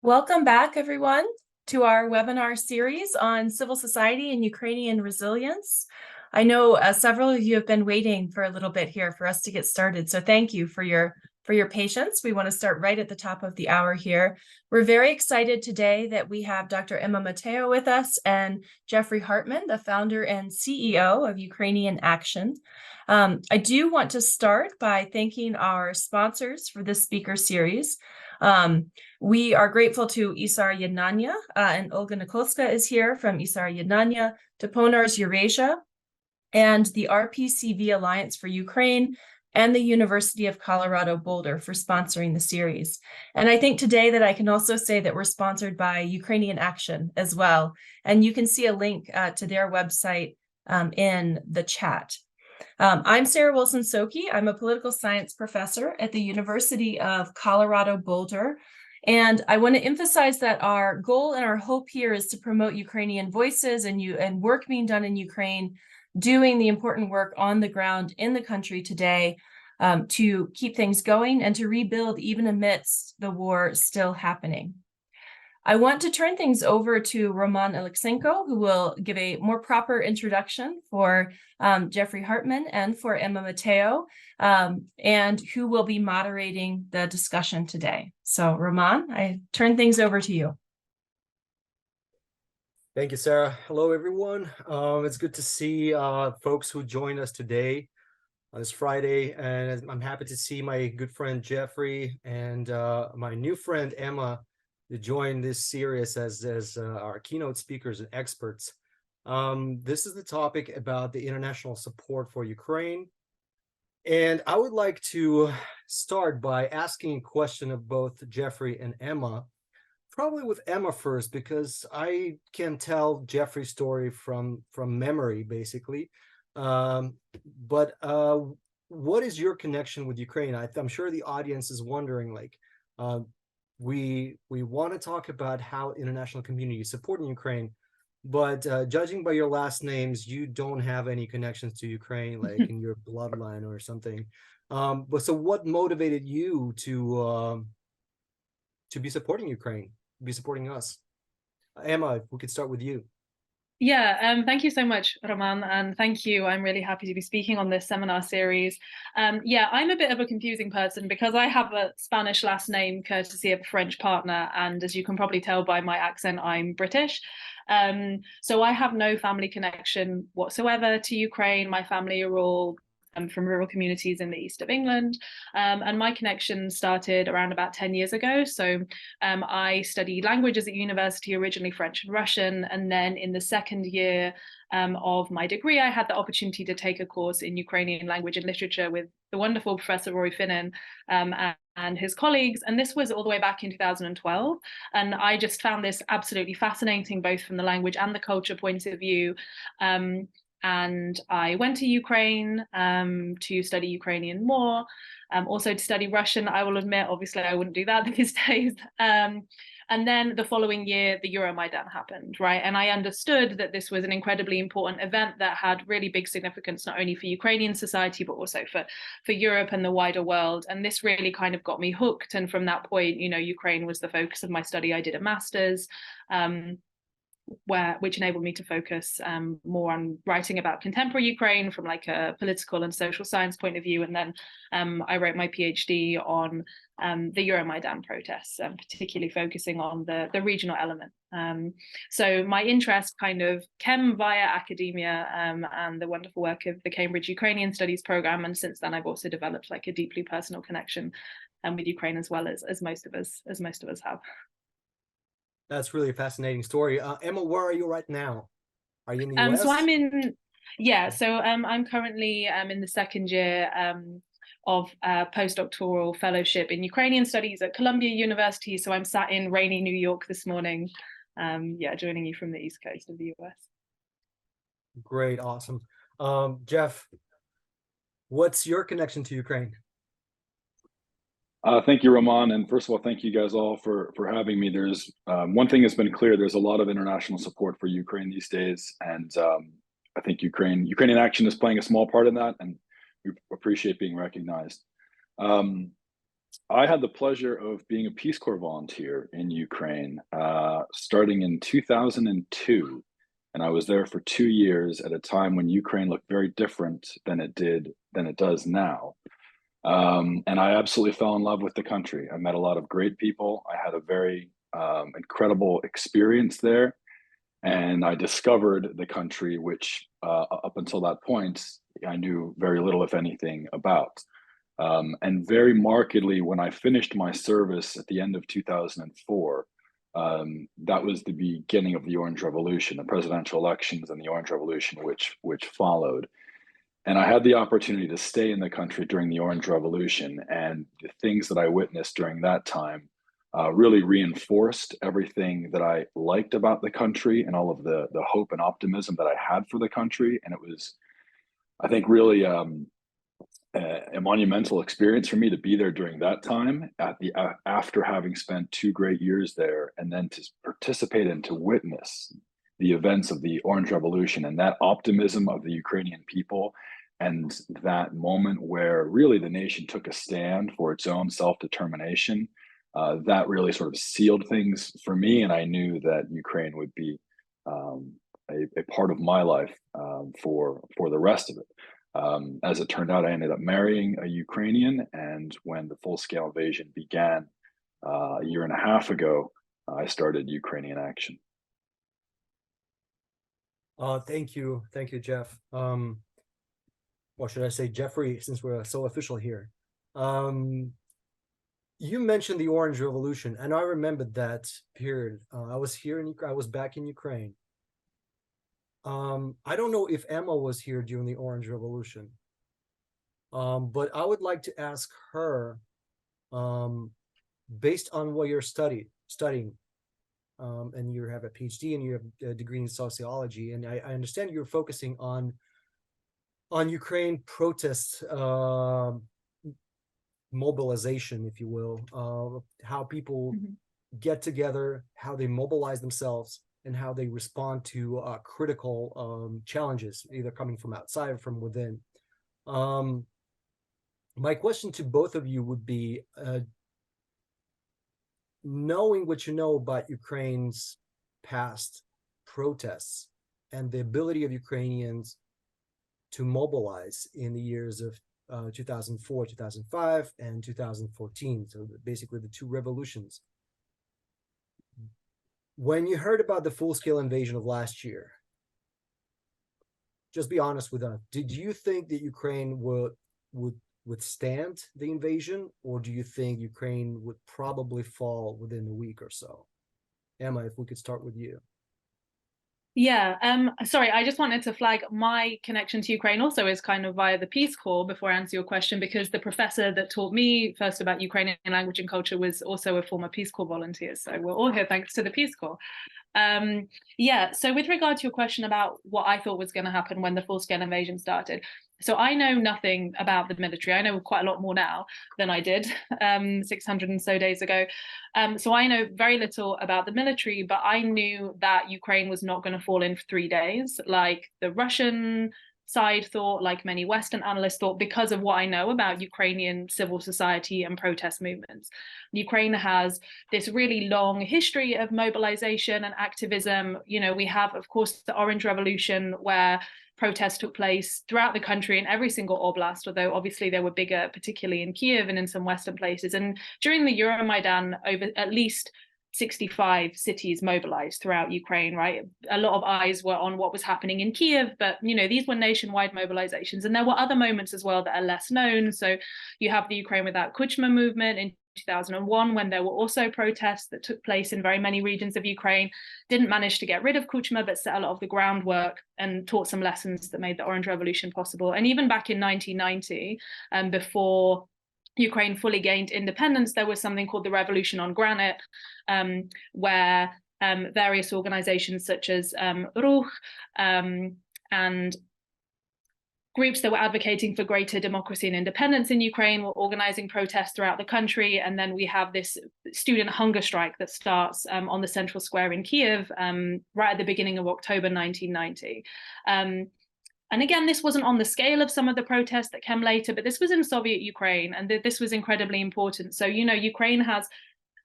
Welcome back, everyone, to our webinar series on civil society and Ukrainian resilience. I know several of you have been waiting for a little bit here for us to get started, so thank you for your patience. We want to start right at the top of the hour here. We're very excited today that we have Dr. Emma Mateo with us and Джеффрі Гартман, the founder and CEO of Ukrainian Action. I do want to start by thanking our sponsors for this speaker series. We are grateful to isar.ednannia, and Olga Nikolska is here from isar.ednannia, to Ponar's Eurasia, and the RPCV Alliance for Ukraine, and the University of Colorado Boulder for sponsoring the series. And I think today that I can also say that we're sponsored by Ukrainian Action as well. And you can see a link to their website in the chat. I'm Sarah Wilson-Soki. I'm a political science professor at the University of Colorado Boulder. And I want to emphasize that our goal and our hope here is to promote Ukrainian voices and work being done in Ukraine, doing the important work on the ground in the country today to keep things going and to rebuild even amidst the war still happening. I want to turn things over to Roman Alexenko, who will give a more proper introduction for Джеффрі Гартман and for Emma Mateo, and who will be moderating the discussion today. So Roman, I turn things over to you. Thank you, Sarah. Hello, everyone. It's good to see folks who joined us today on this Friday, and I'm happy to see my good friend Джеффрі and my new friend Emma to join this series as our keynote speakers and experts. This is the topic about the international support for Ukraine. And I would like to start by asking a question of both Джеффрі and Emma, probably with Emma first, because I can tell Джеффрі's story from memory, basically. But what is your connection with Ukraine? I'm sure the audience is wondering, like, we want to talk about how international community is supporting Ukraine, but judging by your last names, you don't have any connections to Ukraine, like in your bloodline or something. But so what motivated you to be supporting Ukraine, be supporting us? Emma, if we could start with you. Yeah, thank you so much, Roman, and thank you. I'm really happy to be speaking on this seminar series. Yeah, I'm a bit of a confusing person because I have a Spanish last name courtesy of a French partner, and as you can probably tell by my accent, I'm British. So I have no family connection whatsoever to Ukraine. My family are all from rural communities in the east of England. And my connection started around about 10 years ago. So I studied languages at university, originally French and Russian. And then in the second year of my degree, I had the opportunity to take a course in Ukrainian language and literature with the wonderful Professor Roy Finnan and his colleagues. And this was all the way back in 2012. And I just found this absolutely fascinating, both from the language and the culture point of view. And I went to Ukraine to study Ukrainian more, also to study Russian. I will admit, obviously, I wouldn't do that these days. And then the following year, the Euromaidan happened, right? And I understood that this was an incredibly important event that had really big significance, not only for Ukrainian society, but also for Europe and the wider world. And this really kind of got me hooked. And from that point, you know, Ukraine was the focus of my study. I did a master's. Which enabled me to focus more on writing about contemporary Ukraine from like a political and social science point of view. And then I wrote my PhD on the Euromaidan protests, particularly focusing on the regional element. So my interest kind of came via academia and the wonderful work of the Cambridge Ukrainian Studies program. And since then, I've also developed like a deeply personal connection with Ukraine as well as most of us have. That's really a fascinating story. Emma, where are you right now? Are you in the US? So I'm currently in the second year of postdoctoral fellowship in Ukrainian studies at Columbia University. So I'm sat in rainy New York this morning, joining you from the East Coast of the US. Great, awesome. Jeff, what's your connection to Ukraine? Thank you, Roman. And first of all, thank you guys all for having me. There's one thing that's been clear, there's a lot of international support for Ukraine these days. And I think Ukrainian Action is playing a small part in that, and we appreciate being recognized. I had the pleasure of being a Peace Corps volunteer in Ukraine, starting in 2002. And I was there for 2 years at a time when Ukraine looked very different than it does now. And I absolutely fell in love with the country. I met a lot of great people. I had a very incredible experience there. And I discovered the country, which up until that point, I knew very little, if anything, about. And very markedly, when I finished my service at the end of 2004, that was the beginning of the Orange Revolution, the presidential elections and the Orange Revolution, which followed. And I had the opportunity to stay in the country during the Orange Revolution, and the things that I witnessed during that time really reinforced everything that I liked about the country and all of the hope and optimism that I had for the country. And it was, I think, really a monumental experience for me to be there during that time after having spent 2 great years there, and then to participate and to witness the events of the Orange Revolution and that optimism of the Ukrainian people, and that moment where really the nation took a stand for its own self-determination. That really sort of sealed things for me, and I knew that Ukraine would be a part of my life for the rest of it. As it turned out, I ended up marrying a Ukrainian, and when the full-scale invasion began a year and a half ago, I started Ukrainian Action. Thank you, Jeff. Or should I say Jeffrey, since we're so official here. You mentioned the Orange Revolution, and I remembered that period. I was back in Ukraine. I don't know if Emma was here during the Orange Revolution, but I would like to ask her, based on what you're studying, and you have a PhD and you have a degree in sociology, and I understand you're focusing on Ukraine protest mobilization, if you will, how people get together, how they mobilize themselves, and how they respond to critical challenges, either coming from outside or from within. My question to both of you would be, knowing what you know about Ukraine's past protests and the ability of Ukrainians to mobilize in the years of 2004, 2005, and 2014, so basically the 2 revolutions. When you heard about the full-scale invasion of last year, just be honest with us, did you think that Ukraine would withstand the invasion, or do you think Ukraine would probably fall within a week or so? Emma, if we could start with you. Yeah, sorry, I just wanted to flag my connection to Ukraine also is kind of via the Peace Corps before I answer your question, because the professor that taught me first about Ukrainian language and culture was also a former Peace Corps volunteer. So we're all here thanks to the Peace Corps. Yeah, so with regard to your question about what I thought was going to happen when the full-scale invasion started, so I know nothing about the military. I know quite a lot more now than I did 600 and so days ago. So I know very little about the military, but I knew that Ukraine was not going to fall in 3 days, like the Russian side thought, like many Western analysts thought, because of what I know about Ukrainian civil society and protest movements. Ukraine has this really long history of mobilization and activism. You know, we have, of course, the Orange Revolution, where protests took place throughout the country in every single oblast, although obviously they were bigger, particularly in Kiev and in some Western places. And during the Euromaidan, over at least 65 cities mobilized throughout Ukraine, right? A lot of eyes were on what was happening in Kiev, but, you know, these were nationwide mobilizations. And there were other moments as well that are less known. So you have the Ukraine Without Kuchma movement in 2001, when there were also protests that took place in very many regions of Ukraine, didn't manage to get rid of Kuchma, but set a lot of the groundwork and taught some lessons that made the Orange Revolution possible. And even back in 1990, before Ukraine fully gained independence, there was something called the Revolution on Granite, where various organizations such as Ruch and groups that were advocating for greater democracy and independence in Ukraine were organizing protests throughout the country. And then we have this student hunger strike that starts on the central square in Kiev right at the beginning of October 1990. And again, this wasn't on the scale of some of the protests that came later, but this was in Soviet Ukraine, and this was incredibly important. So, you know, Ukraine has,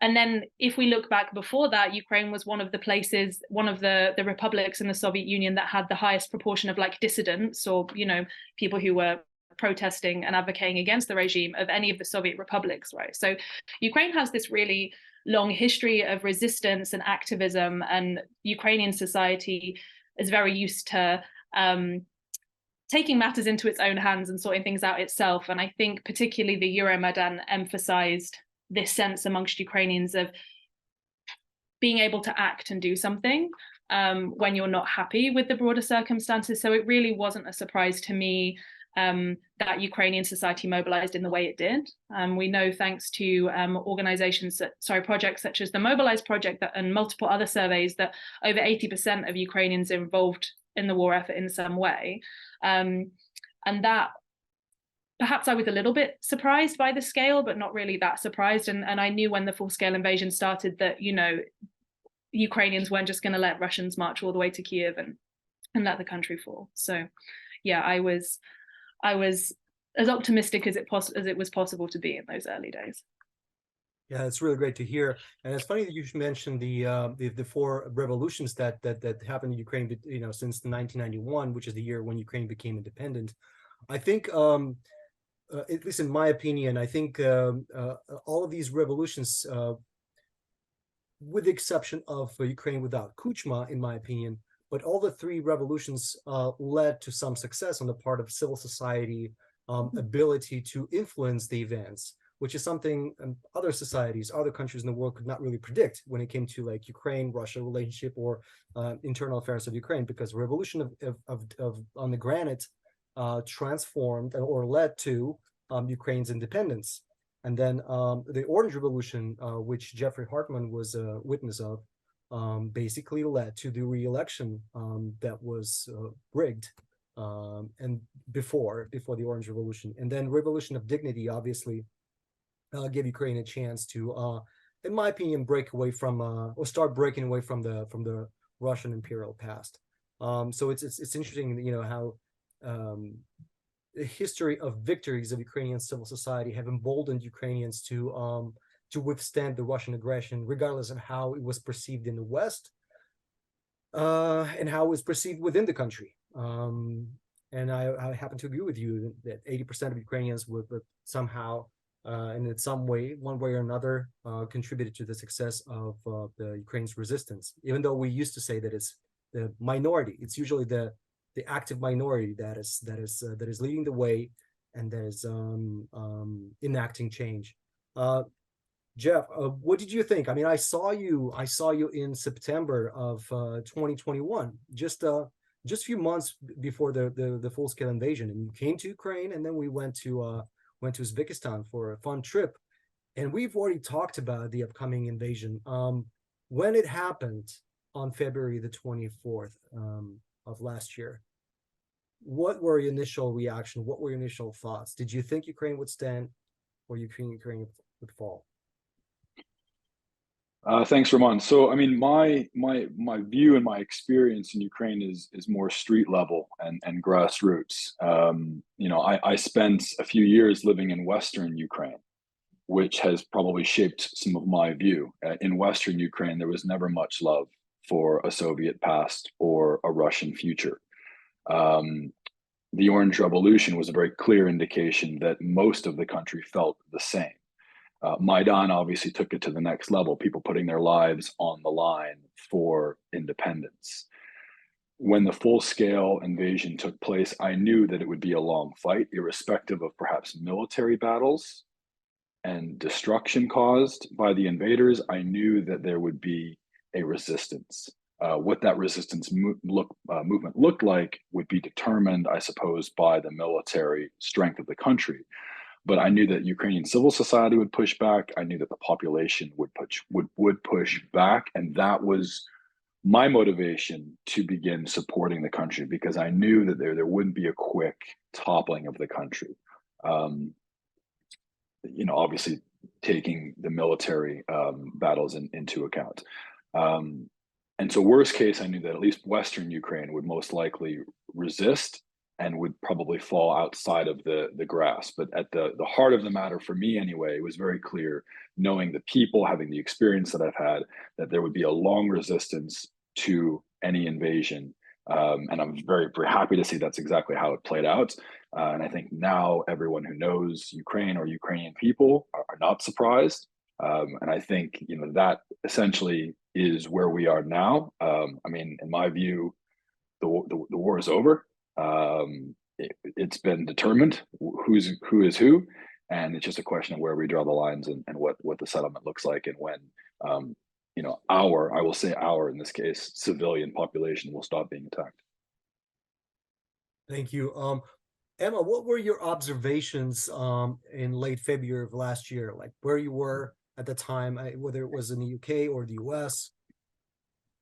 and then if we look back before that, Ukraine was one of the places, one of the republics in the Soviet Union that had the highest proportion of like dissidents, or, you know, people who were protesting and advocating against the regime of any of the Soviet republics, right? So Ukraine has this really long history of resistance and activism, and Ukrainian society is very used to taking matters into its own hands and sorting things out itself. And I think particularly the Euromaidan emphasized this sense amongst Ukrainians of being able to act and do something when you're not happy with the broader circumstances. So it really wasn't a surprise to me that Ukrainian society mobilized in the way it did. We know, thanks to projects such as the Mobilize Project and multiple other surveys, that over 80% of Ukrainians are involved in the war effort in some way. And that, perhaps I was a little bit surprised by the scale, but not really that surprised. And I knew when the full-scale invasion started that, you know, Ukrainians weren't just going to let Russians march all the way to Kiev and let the country fall. So, yeah, I was as optimistic as it was possible to be in those early days. Yeah, it's really great to hear, and it's funny that you mentioned the four revolutions that happened in Ukraine, you know, since 1991, which is the year when Ukraine became independent. I think, at least in my opinion, I think all of these revolutions, with the exception of Ukraine without Kuchma, in my opinion, but all the three revolutions led to some success on the part of civil society, ability to influence the events, which is something other societies, other countries in the world could not really predict when it came to like Ukraine-Russia relationship or internal affairs of Ukraine, because revolution of on the granite transformed or led to Ukraine's independence. And then the Orange Revolution, which Jeffrey Hartman was a witness of, basically led to the re-election that was rigged and before the Orange Revolution. And then Revolution of Dignity obviously gave Ukraine a chance to, in my opinion, break away from or start breaking away from the Russian imperial past. So it's interesting, you know, how the history of victories of Ukrainian civil society have emboldened Ukrainians to withstand the Russian aggression, regardless of how it was perceived in the West and how it was perceived within the country. And I happen to agree with you that 80% of Ukrainians would somehow, and in some way, one way or another, contributed to the success of the Ukraine's resistance. Even though we used to say that it's the minority, it's usually the active minority that is leading the way and that is enacting change. Jeff, what did you think? I mean, I saw you in September of 2021, just a few months before the full-scale invasion, and you came to Ukraine, and then we went to Uzbekistan for a fun trip. And we've already talked about the upcoming invasion. When it happened on February the 24th of last year, what were your initial reaction? What were your initial thoughts? Did you think Ukraine would stand, or Ukraine would fall? Thanks, Roman. So, I mean, my view and my experience in Ukraine is more street level and grassroots. You know, I spent a few years living in Western Ukraine, which has probably shaped some of my view. In Western Ukraine, there was never much love for a Soviet past or a Russian future. The Orange Revolution was a very clear indication that most of the country felt the same. Maidan obviously took it to the next level, people putting their lives on the line for independence. When the full-scale invasion took place, I knew that it would be a long fight, irrespective of perhaps military battles and destruction caused by the invaders. I knew that there would be a resistance. What that resistance movement looked like would be determined, I suppose, by the military strength of the country. But I knew that Ukrainian civil society would push back. I knew that the population would push back, and that was my motivation to begin supporting the country, because I knew that there wouldn't be a quick toppling of the country. You know, obviously taking the military battles into account. And so, worst case, I knew that at least Western Ukraine would most likely resist and would probably fall outside of the grasp. But at the heart of the matter, for me anyway, it was very clear, knowing the people, having the experience that I've had, that there would be a long resistance to any invasion. And I'm very, very happy to see that's exactly how it played out. And I think now everyone who knows Ukraine or Ukrainian people are not surprised. And I think, you know, that essentially is where we are now. I mean, in my view, the war is over. It's been determined who is who, and it's just a question of where we draw the lines and what the settlement looks like, and when you know, I will say our, in this case, civilian population will stop being attacked. Thank you. Emma, what were your observations in late February of last year, like where you were at the time, whether it was in the UK or the US?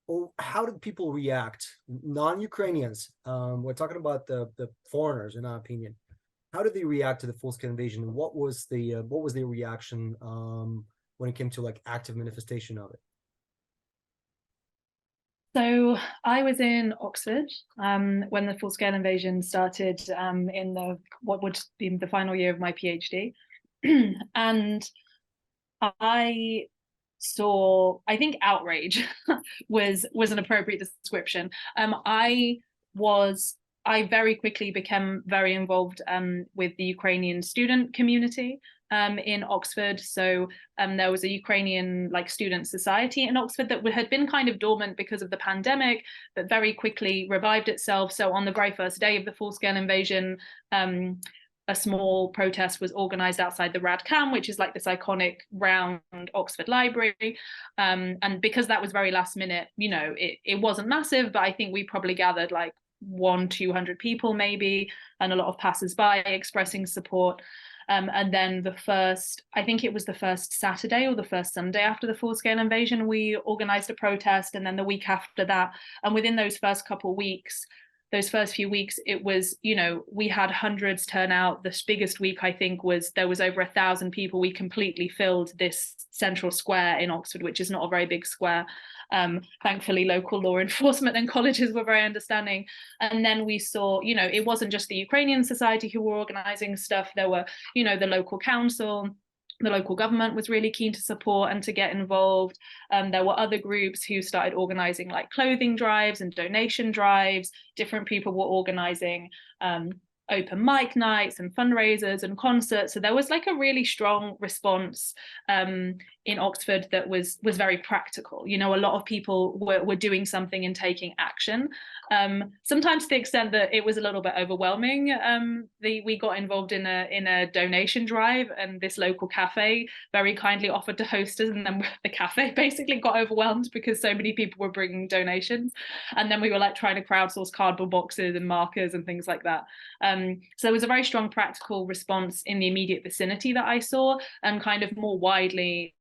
Or how did people react? Non-Ukrainians, we're talking about the foreigners, in our opinion. How did they react to the full-scale invasion? What was their reaction when it came to like active manifestation of it? So I was in Oxford when the full-scale invasion started in what would be the final year of my PhD. And I saw, I think outrage was an appropriate description. I very quickly became very involved with the Ukrainian student community in Oxford. So there was a Ukrainian like student society in Oxford that had been kind of dormant because of the pandemic, but very quickly revived itself. So on the very first day of the full-scale invasion, a small protest was organized outside the Rad Cam, which is like this iconic round Oxford library. And because that was very last minute, you know, it wasn't massive, but I think we probably gathered like 100-200 people maybe, and a lot of passers-by expressing support. And then I think it was the first Saturday or the first Sunday after the full-scale invasion, we organized a protest. And then the week after that, and within those first few weeks, it was, you know, we had hundreds turn out. The biggest week, I think, was there was over 1,000 people. We completely filled this central square in Oxford, which is not a very big square. Thankfully, local law enforcement and colleges were very understanding. And then we saw, you know, it wasn't just the Ukrainian society who were organizing stuff. There were, you know, the local council, the local government was really keen to support and to get involved. There were other groups who started organizing like clothing drives and donation drives. Different people were organizing open mic nights and fundraisers and concerts. So there was like a really strong response in Oxford that was very practical. You know, a lot of people were doing something and taking action. Sometimes to the extent that it was a little bit overwhelming. We got involved in a donation drive, and this local cafe very kindly offered to host us, and then the cafe basically got overwhelmed because so many people were bringing donations. And then we were like trying to crowdsource cardboard boxes and markers and things like that. So there was a very strong practical response in the immediate vicinity that I saw, and kind of more widely,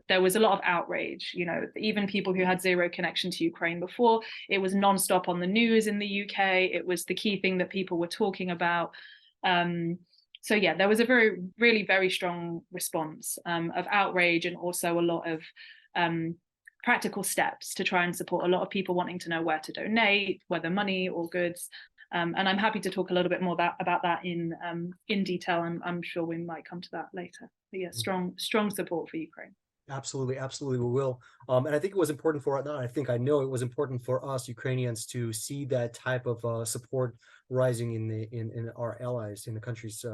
there was a lot of outrage. You know, even people who had zero connection to Ukraine before, it was nonstop on the news in the UK. It was the key thing that people were talking about. So yeah, there was a really very strong response of outrage, and also a lot of practical steps to try and support a lot of people wanting to know where to donate, whether money or goods. And I'm happy to talk a little bit more about that in detail. I'm sure we might come to that later. But yeah, strong support for Ukraine. Absolutely, we will. And I think it was important for, I know it was important for us Ukrainians to see that type of support rising in our allies, in the countries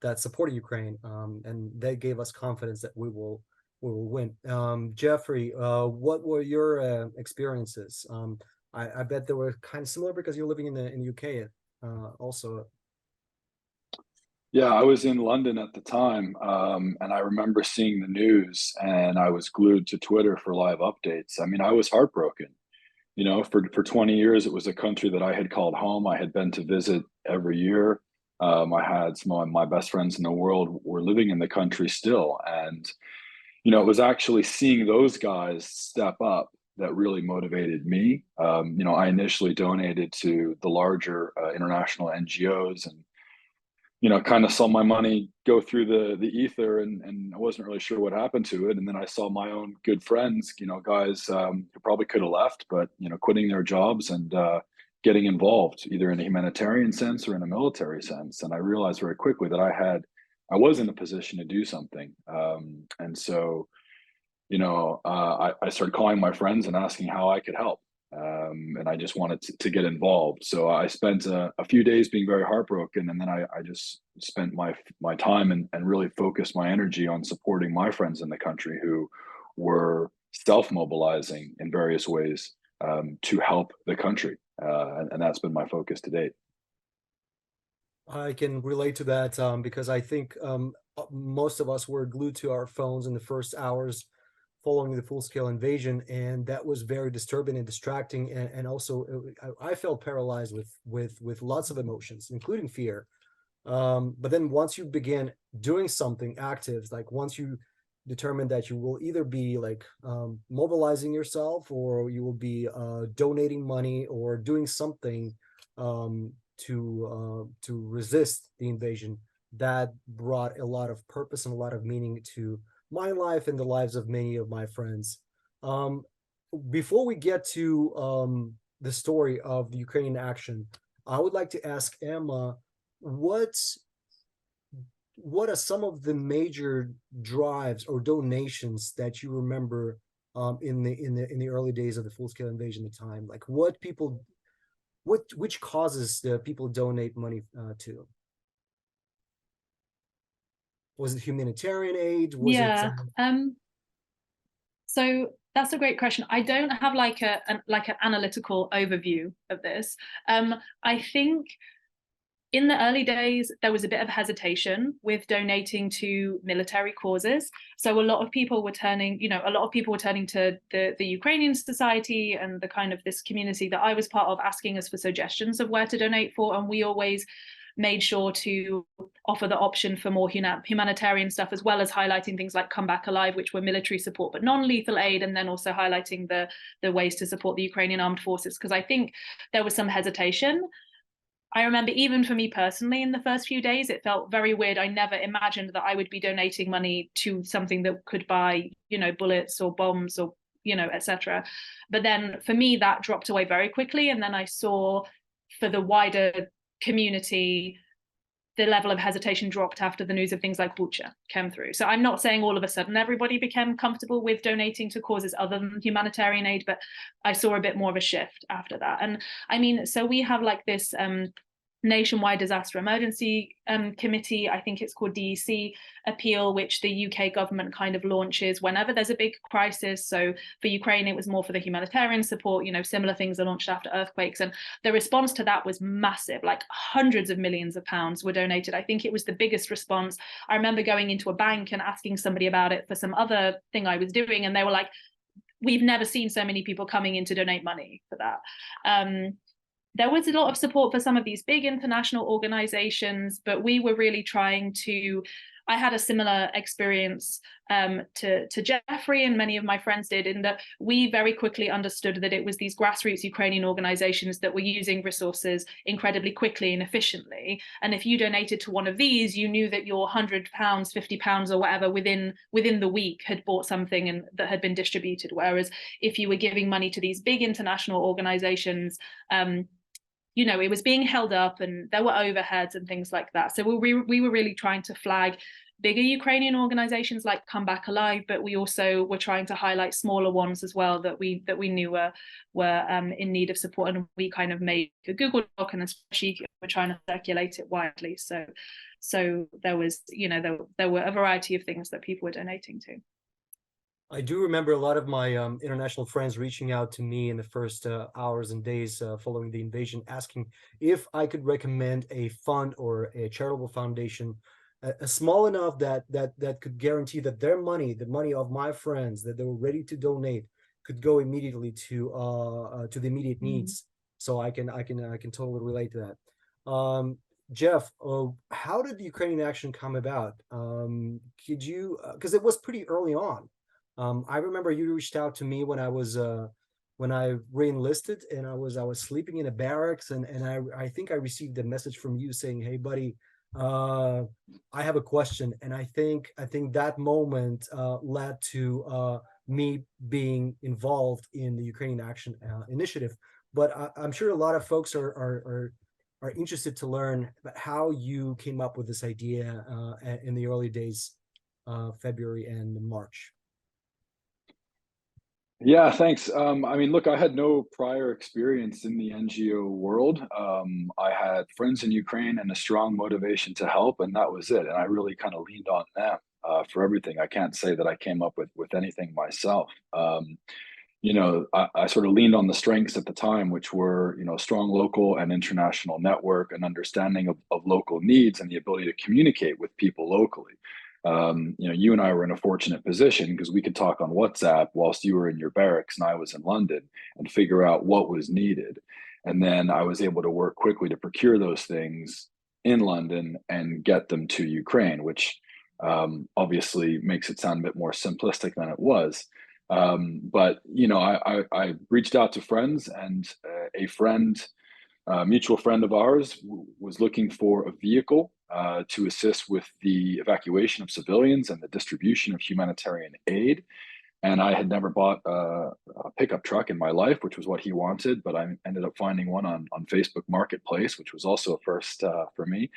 that supported Ukraine, and that gave us confidence that we will win. Jeffrey, what were your experiences? I bet they were kind of similar because you're living in the UK also. Yeah, I was in London at the time, and I remember seeing the news, and I was glued to Twitter for live updates. I mean, I was heartbroken. You know, for 20 years, it was a country that I had called home. I had been to visit every year. I had some of my best friends in the world were living in the country still. And, you know, it was actually seeing those guys step up that really motivated me. You know, I initially donated to the larger international NGOs, and you know, kind of saw my money go through the ether, and I wasn't really sure what happened to it. And then I saw my own good friends, you know, guys who probably could have left, but you know, quitting their jobs and getting involved either in a humanitarian sense or in a military sense. And I realized very quickly that I was in a position to do something. And so, I started calling my friends and asking how I could help. And I just wanted to get involved. So I spent a few days being very heartbroken, and then I just spent my time and really focused my energy on supporting my friends in the country who were self-mobilizing in various ways to help the country. And that's been my focus to date. I can relate to that because I think most of us were glued to our phones in the first hours following the full-scale invasion, and that was very disturbing and distracting. And also, I felt paralyzed with lots of emotions, including fear. But then once you begin doing something active, like once you determine that you will either be like mobilizing yourself, or you will be donating money or doing something to resist the invasion, that brought a lot of purpose and a lot of meaning to my life and the lives of many of my friends. Before we get to the story of the Ukrainian Action, I would like to ask Emma, what are some of the major drives or donations that you remember in the early days of the full-scale invasion at the time? Like which causes the people donate money to? Was it humanitarian aid? So that's a great question. I don't have like an analytical overview of this. I think in the early days, there was a bit of hesitation with donating to military causes. So a lot of people were turning to the Ukrainian Society and the kind of this community that I was part of, asking us for suggestions of where to donate for. And we always made sure to offer the option for more humanitarian stuff, as well as highlighting things like Come Back Alive, which were military support but non-lethal aid, and then also highlighting the ways to support the Ukrainian armed forces, because I think there was some hesitation. I remember even for me personally, in the first few days, it felt very weird. I never imagined that I would be donating money to something that could buy, bullets or bombs or, etc. But then for me, that dropped away very quickly. And then I saw for the wider community, the level of hesitation dropped after the news of things like Bucha came through. So I'm not saying all of a sudden everybody became comfortable with donating to causes other than humanitarian aid, but I saw a bit more of a shift after that. And I mean, so we have like this nationwide disaster emergency committee, I think it's called DEC appeal, which the UK government kind of launches whenever there's a big crisis. So for Ukraine, it was more for the humanitarian support, similar things are launched after earthquakes. And the response to that was massive, like hundreds of millions of pounds were donated. I think it was the biggest response. I remember going into a bank and asking somebody about it for some other thing I was doing, and they were like, we've never seen so many people coming in to donate money for that. There was a lot of support for some of these big international organizations, but we were really trying to, I had a similar experience to Jeffrey, and many of my friends did, in that we very quickly understood that it was these grassroots Ukrainian organizations that were using resources incredibly quickly and efficiently. And if you donated to one of these, you knew that your £100, £50 or whatever within the week had bought something and that had been distributed. Whereas if you were giving money to these big international organizations, it was being held up and there were overheads and things like that. So we were really trying to flag bigger Ukrainian organizations like Come Back Alive, but we also were trying to highlight smaller ones as well that we knew were in need of support. And we kind of made a Google Doc and a spreadsheet. We're trying to circulate it widely. So there was, there were a variety of things that people were donating to. I do remember a lot of my international friends reaching out to me in the first hours and days following the invasion, asking if I could recommend a fund or a charitable foundation, small enough that could guarantee that their money, the money of my friends that they were ready to donate, could go immediately to the immediate needs. So I can totally relate to that. Jeff, how did the Ukrainian Action come about? Could you, because it was pretty early on. I remember you reached out to me when I was when I re-enlisted, and I was sleeping in a barracks, and I think I received a message from you saying, "Hey, buddy, I have a question." And I think that moment led to me being involved in the Ukrainian Action initiative, but I'm sure a lot of folks are interested to learn about how you came up with this idea in the early days of February and March. Yeah, thanks. I mean, look, I had no prior experience in the NGO world. I had friends in Ukraine and a strong motivation to help, and that was it. And I really kind of leaned on them for everything. I can't say that I came up with anything myself. You know, I sort of leaned on the strengths at the time, which were, you know, strong local and international network, and understanding of local needs, and the ability to communicate with people locally. You know, you and I were in a fortunate position because we could talk on WhatsApp whilst you were in your barracks and I was in London, and figure out what was needed. And then I was able to work quickly to procure those things in London and get them to Ukraine, which obviously makes it sound a bit more simplistic than it was. But, you know, I reached out to friends, and a friend, mutual friend of ours, was looking for a vehicle to assist with the evacuation of civilians and the distribution of humanitarian aid. And I had never bought a pickup truck in my life, which was what he wanted, but I ended up finding one on Facebook Marketplace, which was also a first for me.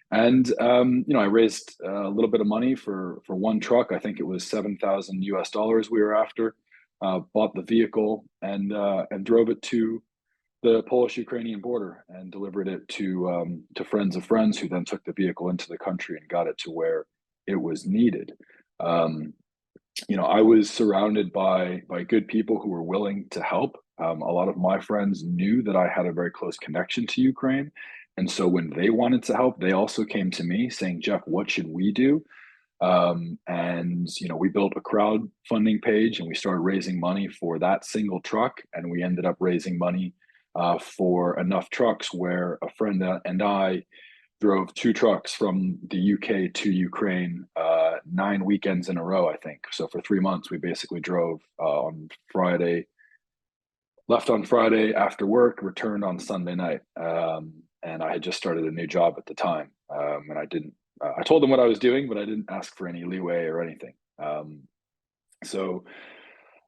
And you know, I raised a little bit of money for one truck. I think it was $7,000 we were after. Bought the vehicle and drove it to the Polish-Ukrainian border and delivered it to friends of friends, who then took the vehicle into the country and got it to where it was needed. You know, I was surrounded by good people who were willing to help. A lot of my friends knew that I had a very close connection to Ukraine. And so when they wanted to help, they also came to me saying, Jeff, what should we do? And, you know, we built a crowdfunding page and we started raising money for that single truck. And we ended up raising money for enough trucks where a friend and I drove 2 trucks from the UK to Ukraine 9 weekends in a row, I think. So for 3 months, we basically drove on Friday, left on Friday after work, returned on Sunday night. And I had just started a new job at the time. And I told them what I was doing, but I didn't ask for any leeway or anything. So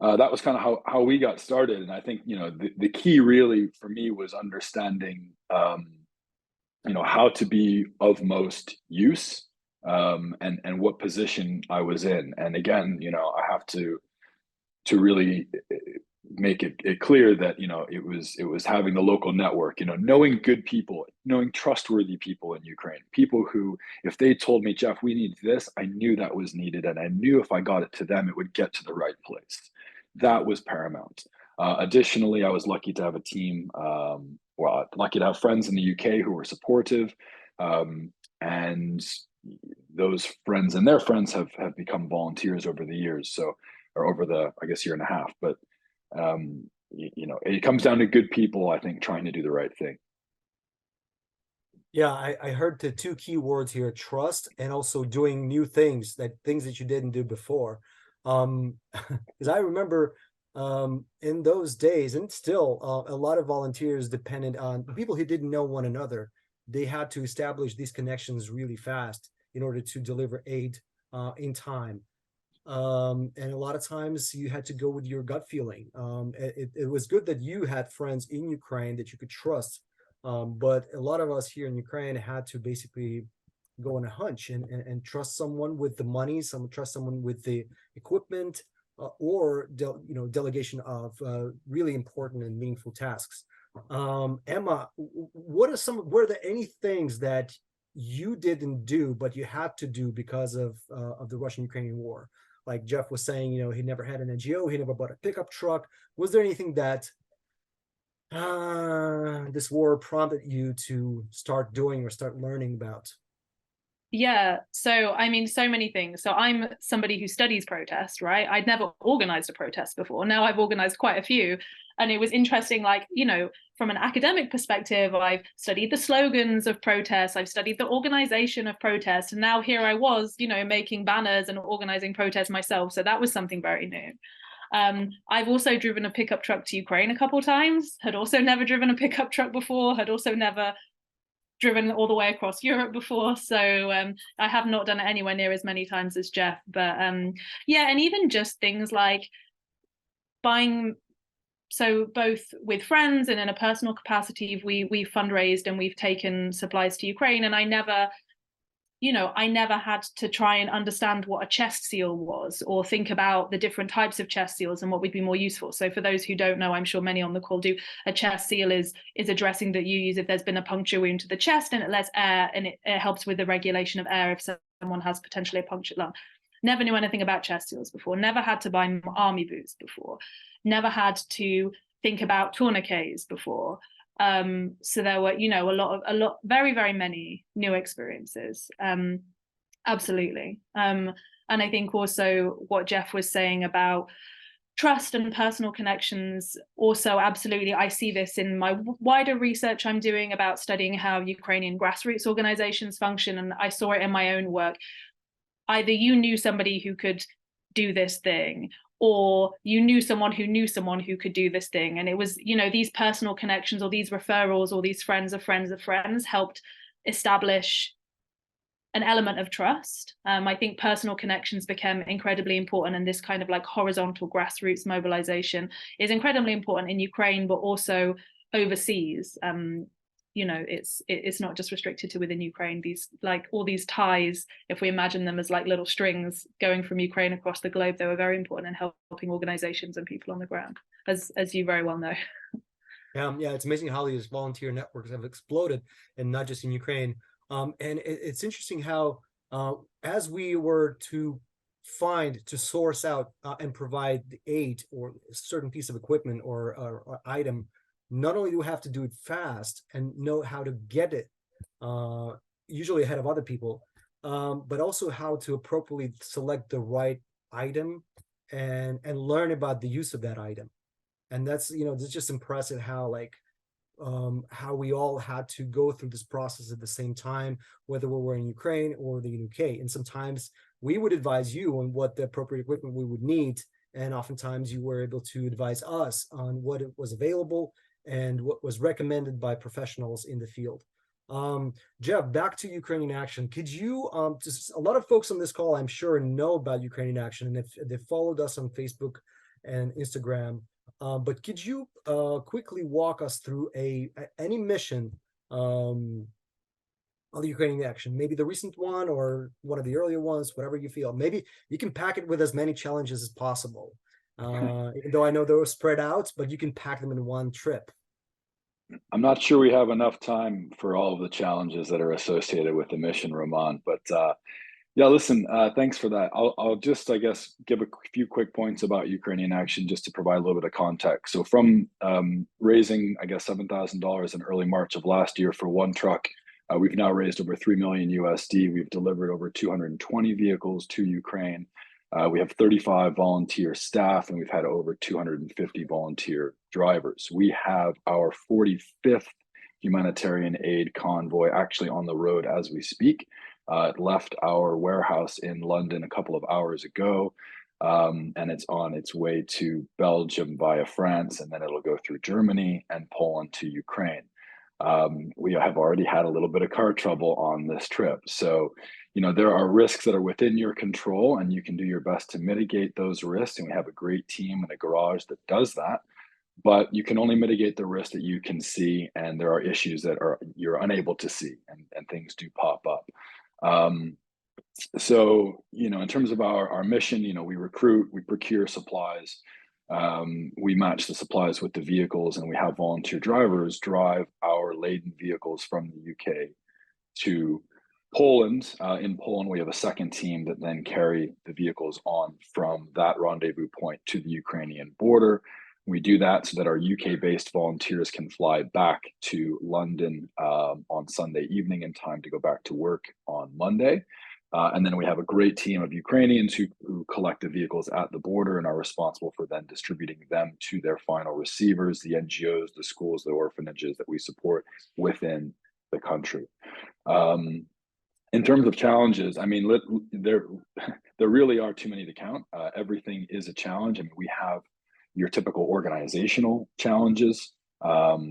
that was kind of how we got started. And I think, you know, the key really for me was understanding, you know, how to be of most use, and what position I was in. And again, you know, I have to really make it clear that, you know, it was having the local network, you know, knowing good people, knowing trustworthy people in Ukraine, people who, if they told me, Jeff, we need this, I knew that was needed, and I knew if I got it to them, it would get to the right place. That was paramount. Additionally, I was lucky to have a team, lucky to have friends in the UK who were supportive, and those friends and their friends have become volunteers over the years. So, or over the, I guess, year and a half. But you know, it comes down to good people, I think, trying to do the right thing. Yeah, I heard the 2 key words here: trust, and also doing new things, things that you didn't do before. Because I remember in those days, and still a lot of volunteers depended on people who didn't know one another. They had to establish these connections really fast in order to deliver aid in time. And a lot of times you had to go with your gut feeling. It was good that you had friends in Ukraine that you could trust, but a lot of us here in Ukraine had to basically go on a hunch and trust someone with the money, trust someone with the equipment, or delegation of really important and meaningful tasks. Emma, were there any things that you didn't do but you had to do because of the Russian-Ukrainian war? Like Jeff was saying, you know, he never had an NGO, he never bought a pickup truck. Was there anything that this war prompted you to start doing or start learning about? Yeah, so I mean, so many things. So I'm somebody who studies protest, right? I'd never organized a protest before. Now I've organized quite a few. And it was interesting, like, you know, from an academic perspective, I've studied the slogans of protests, I've studied the organization of protests, and now here I was, you know, making banners and organizing protests myself. So that was something very new. I've also driven a pickup truck to Ukraine a couple of times, had also never driven a pickup truck before, had also never driven all the way across Europe before. So I have not done it anywhere near as many times as Jeff. But yeah, and even just things like buying so both with friends and in a personal capacity, we fundraised and we've taken supplies to Ukraine. And I never had to try and understand what a chest seal was or think about the different types of chest seals and what would be more useful. So for those who don't know, I'm sure many on the call do, a chest seal is a dressing that you use if there's been a puncture wound to the chest, and it lets air, and it helps with the regulation of air if someone has potentially a punctured lung. Never knew anything about chest seals before, never had to buy army boots before, never had to think about tourniquets before. So there were, very, very many new experiences. Absolutely. And I think also what Jeff was saying about trust and personal connections, also absolutely, I see this in my wider research I'm doing about studying how Ukrainian grassroots organizations function, and I saw it in my own work. Either you knew somebody who could do this thing, or you knew someone who could do this thing. And it was, these personal connections or these referrals or these friends of friends of friends helped establish an element of trust. I think personal connections became incredibly important, and this kind of like horizontal grassroots mobilization is incredibly important in Ukraine, but also overseas. It's not just restricted to within Ukraine. These, like, all these ties, if we imagine them as like little strings going from Ukraine across the globe, they were very important in helping organizations and people on the ground, as you very well know. Yeah, it's amazing how these volunteer networks have exploded, and not just in Ukraine. And it's interesting how, as we were to source out and provide the aid or a certain piece of equipment or item, not only do we have to do it fast and know how to get it, usually ahead of other people, but also how to appropriately select the right item and learn about the use of that item. And that's, it's just impressive how how we all had to go through this process at the same time, whether we were in Ukraine or the UK. And sometimes we would advise you on what the appropriate equipment we would need, and oftentimes you were able to advise us on what was available and what was recommended by professionals in the field. Jeff, back to Ukrainian Action. Could you, just a lot of folks on this call, I'm sure, know about Ukrainian Action, and if they followed us on Facebook and Instagram, but could you quickly walk us through any mission on the Ukrainian Action, maybe the recent one or one of the earlier ones, whatever you feel. Maybe you can pack it with as many challenges as possible. Even though I know they were spread out, but you can pack them in one trip. I'm not sure we have enough time for all of the challenges that are associated with the mission, Roman, but yeah, listen, thanks for that. I'll just, I guess, give a few quick points about Ukrainian Action just to provide a little bit of context. So from raising, I guess, $7,000 in early March of last year for one truck, we've now raised over 3 million USD. We've delivered over 220 vehicles to Ukraine. We have 35 volunteer staff, and we've had over 250 volunteer drivers. We have our 45th humanitarian aid convoy actually on the road as we speak. It left our warehouse in London a couple of hours ago, and it's on its way to Belgium via France, and then it'll go through Germany and Poland to Ukraine. We have already had a little bit of car trouble on this trip. So, there are risks that are within your control, and you can do your best to mitigate those risks. And we have a great team and a garage that does that. But you can only mitigate the risk that you can see, and there are issues that you're unable to see, and things do pop up. So, in terms of our mission, we recruit, we procure supplies, we match the supplies with the vehicles, and we have volunteer drivers drive our laden vehicles from the UK to Poland. In Poland, we have a second team that then carry the vehicles on from that rendezvous point to the Ukrainian border. We do that so that our UK-based volunteers can fly back to London on Sunday evening in time to go back to work on Monday. And then we have a great team of Ukrainians who collect the vehicles at the border and are responsible for then distributing them to their final receivers, the NGOs, the schools, the orphanages that we support within the country. In terms of challenges, I mean, there really are too many to count. Everything is a challenge. I mean, we have your typical organizational challenges.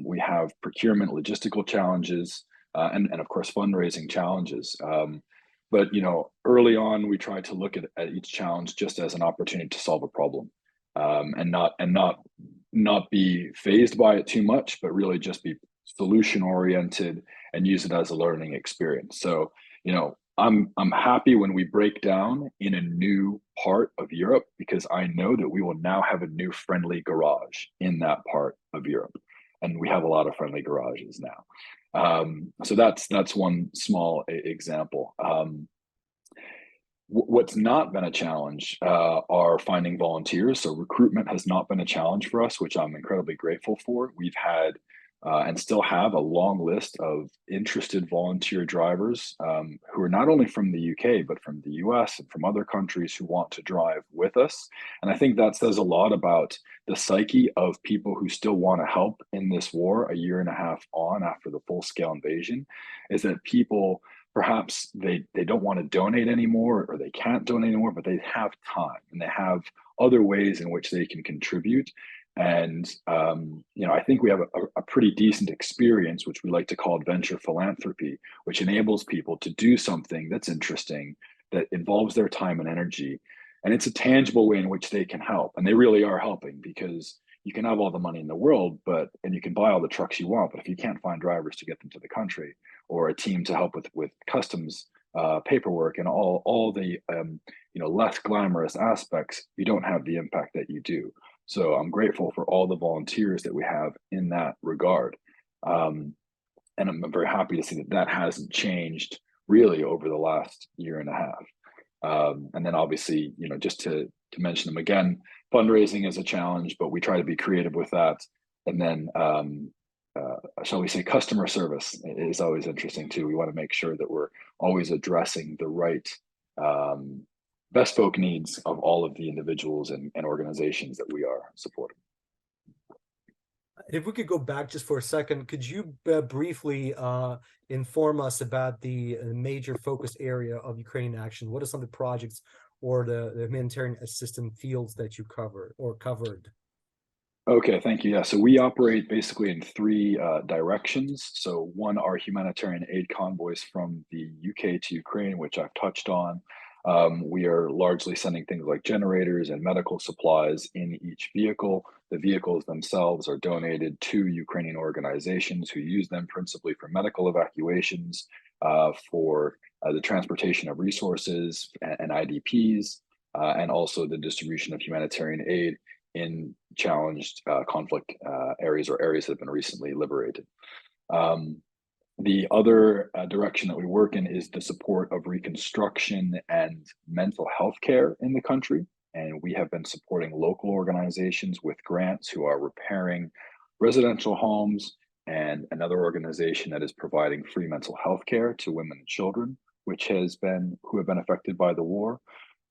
We have procurement, logistical challenges, and of course, fundraising challenges. But early on, we tried to look at each challenge just as an opportunity to solve a problem, and not not be fazed by it too much, but really just be solution oriented and use it as a learning experience. So, you know, I'm happy when we break down in a new part of Europe, because I know that we will now have a new friendly garage in that part of Europe, and we have a lot of friendly garages now. So that's one small example. What's not been a challenge are finding volunteers. So recruitment has not been a challenge for us, which I'm incredibly grateful for. We've had and still have a long list of interested volunteer drivers who are not only from the UK, but from the US and from other countries who want to drive with us. And I think that says a lot about the psyche of people who still want to help in this war a year and a half on after the full-scale invasion, is that people, perhaps they don't want to donate anymore, or they can't donate anymore, but they have time and they have other ways in which they can contribute. And, you know, I think we have a pretty decent experience, which we like to call adventure philanthropy, which enables people to do something that's interesting, that involves their time and energy. And it's a tangible way in which they can help. And they really are helping, because you can have all the money in the world, and you can buy all the trucks you want, but if you can't find drivers to get them to the country, or a team to help with customs paperwork and all the you know, less glamorous aspects, you don't have the impact that you do. So I'm grateful for all the volunteers that we have in that regard. And I'm very happy to see that that hasn't changed really over the last year and a half. And then obviously, you know, just to mention them again, fundraising is a challenge, but we try to be creative with that. And then, shall we say, customer service is always interesting too. We want to make sure that we're always addressing the right bespoke needs of all of the individuals and organizations that we are supporting. If we could go back just for a second, could you briefly inform us about the major focus area of Ukrainian Action? What are some of the projects or the humanitarian assistance fields that you cover or covered? Okay, thank you. Yeah, so we operate basically in three directions. So one are humanitarian aid convoys from the UK to Ukraine, which I've touched on. We are largely sending things like generators and medical supplies in each vehicle. The vehicles themselves are donated to Ukrainian organizations who use them principally for medical evacuations, for the transportation of resources and IDPs, and also the distribution of humanitarian aid in challenged conflict areas or areas that have been recently liberated. The other direction that we work in is the support of reconstruction and mental health care in the country. And we have been supporting local organizations with grants who are repairing residential homes, and another organization that is providing free mental health care to women and children, who have been affected by the war.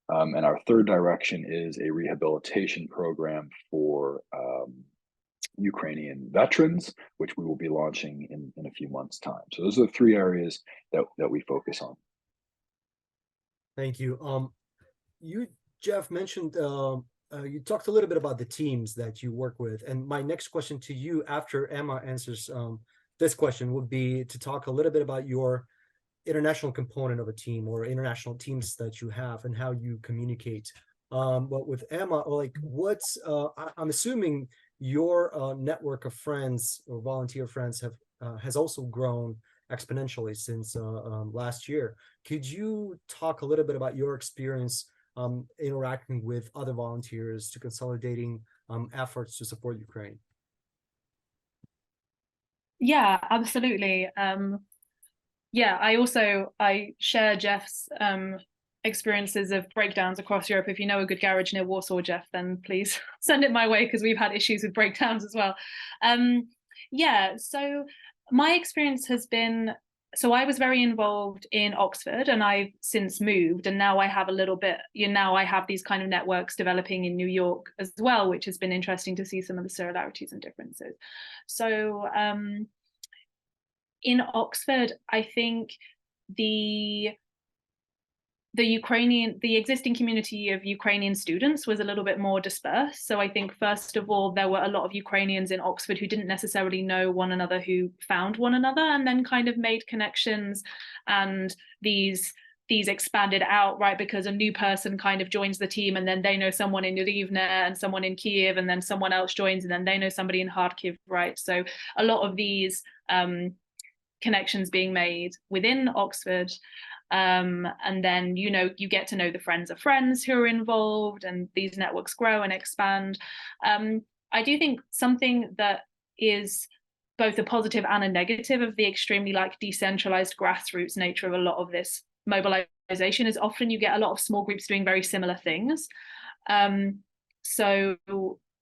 And our third direction is a rehabilitation program for Ukrainian veterans, which we will be launching in a few months' time. So those are the three areas that we focus on. Thank you. You, Jeff, mentioned you talked a little bit about the teams that you work with, and my next question to you after Emma answers this question would be to talk a little bit about your international component of a team or international teams that you have and how you communicate. But with Emma, like I'm assuming your network of friends or volunteer friends has also grown exponentially since last year. Could you talk a little bit about your experience interacting with other volunteers to consolidating efforts to support Ukraine? Yeah, absolutely. Yeah, I share Jeff's experiences of breakdowns across Europe. If you know a good garage near Warsaw, Jeff, then please send it my way, because we've had issues with breakdowns as well. Yeah, so my experience has been, so I was very involved in Oxford, and I've since moved, and now I have a little bit, now I have these kind of networks developing in New York as well, which has been interesting to see some of the similarities and differences. So in Oxford, I think the existing community of Ukrainian students was a little bit more dispersed. So I think, first of all, there were a lot of Ukrainians in Oxford who didn't necessarily know one another, who found one another and then kind of made connections. And these these expanded out, right? Because a new person kind of joins the team, and then they know someone in Rivne and someone in Kiev, and then someone else joins, and then they know somebody in Kharkiv, right? So a lot of these connections being made within Oxford. And then, you know, you get to know the friends of friends who are involved, and these networks grow and expand. I do think something that is both a positive and a negative of the extremely like decentralized grassroots nature of a lot of this mobilization is often you get a lot of small groups doing very similar things. So,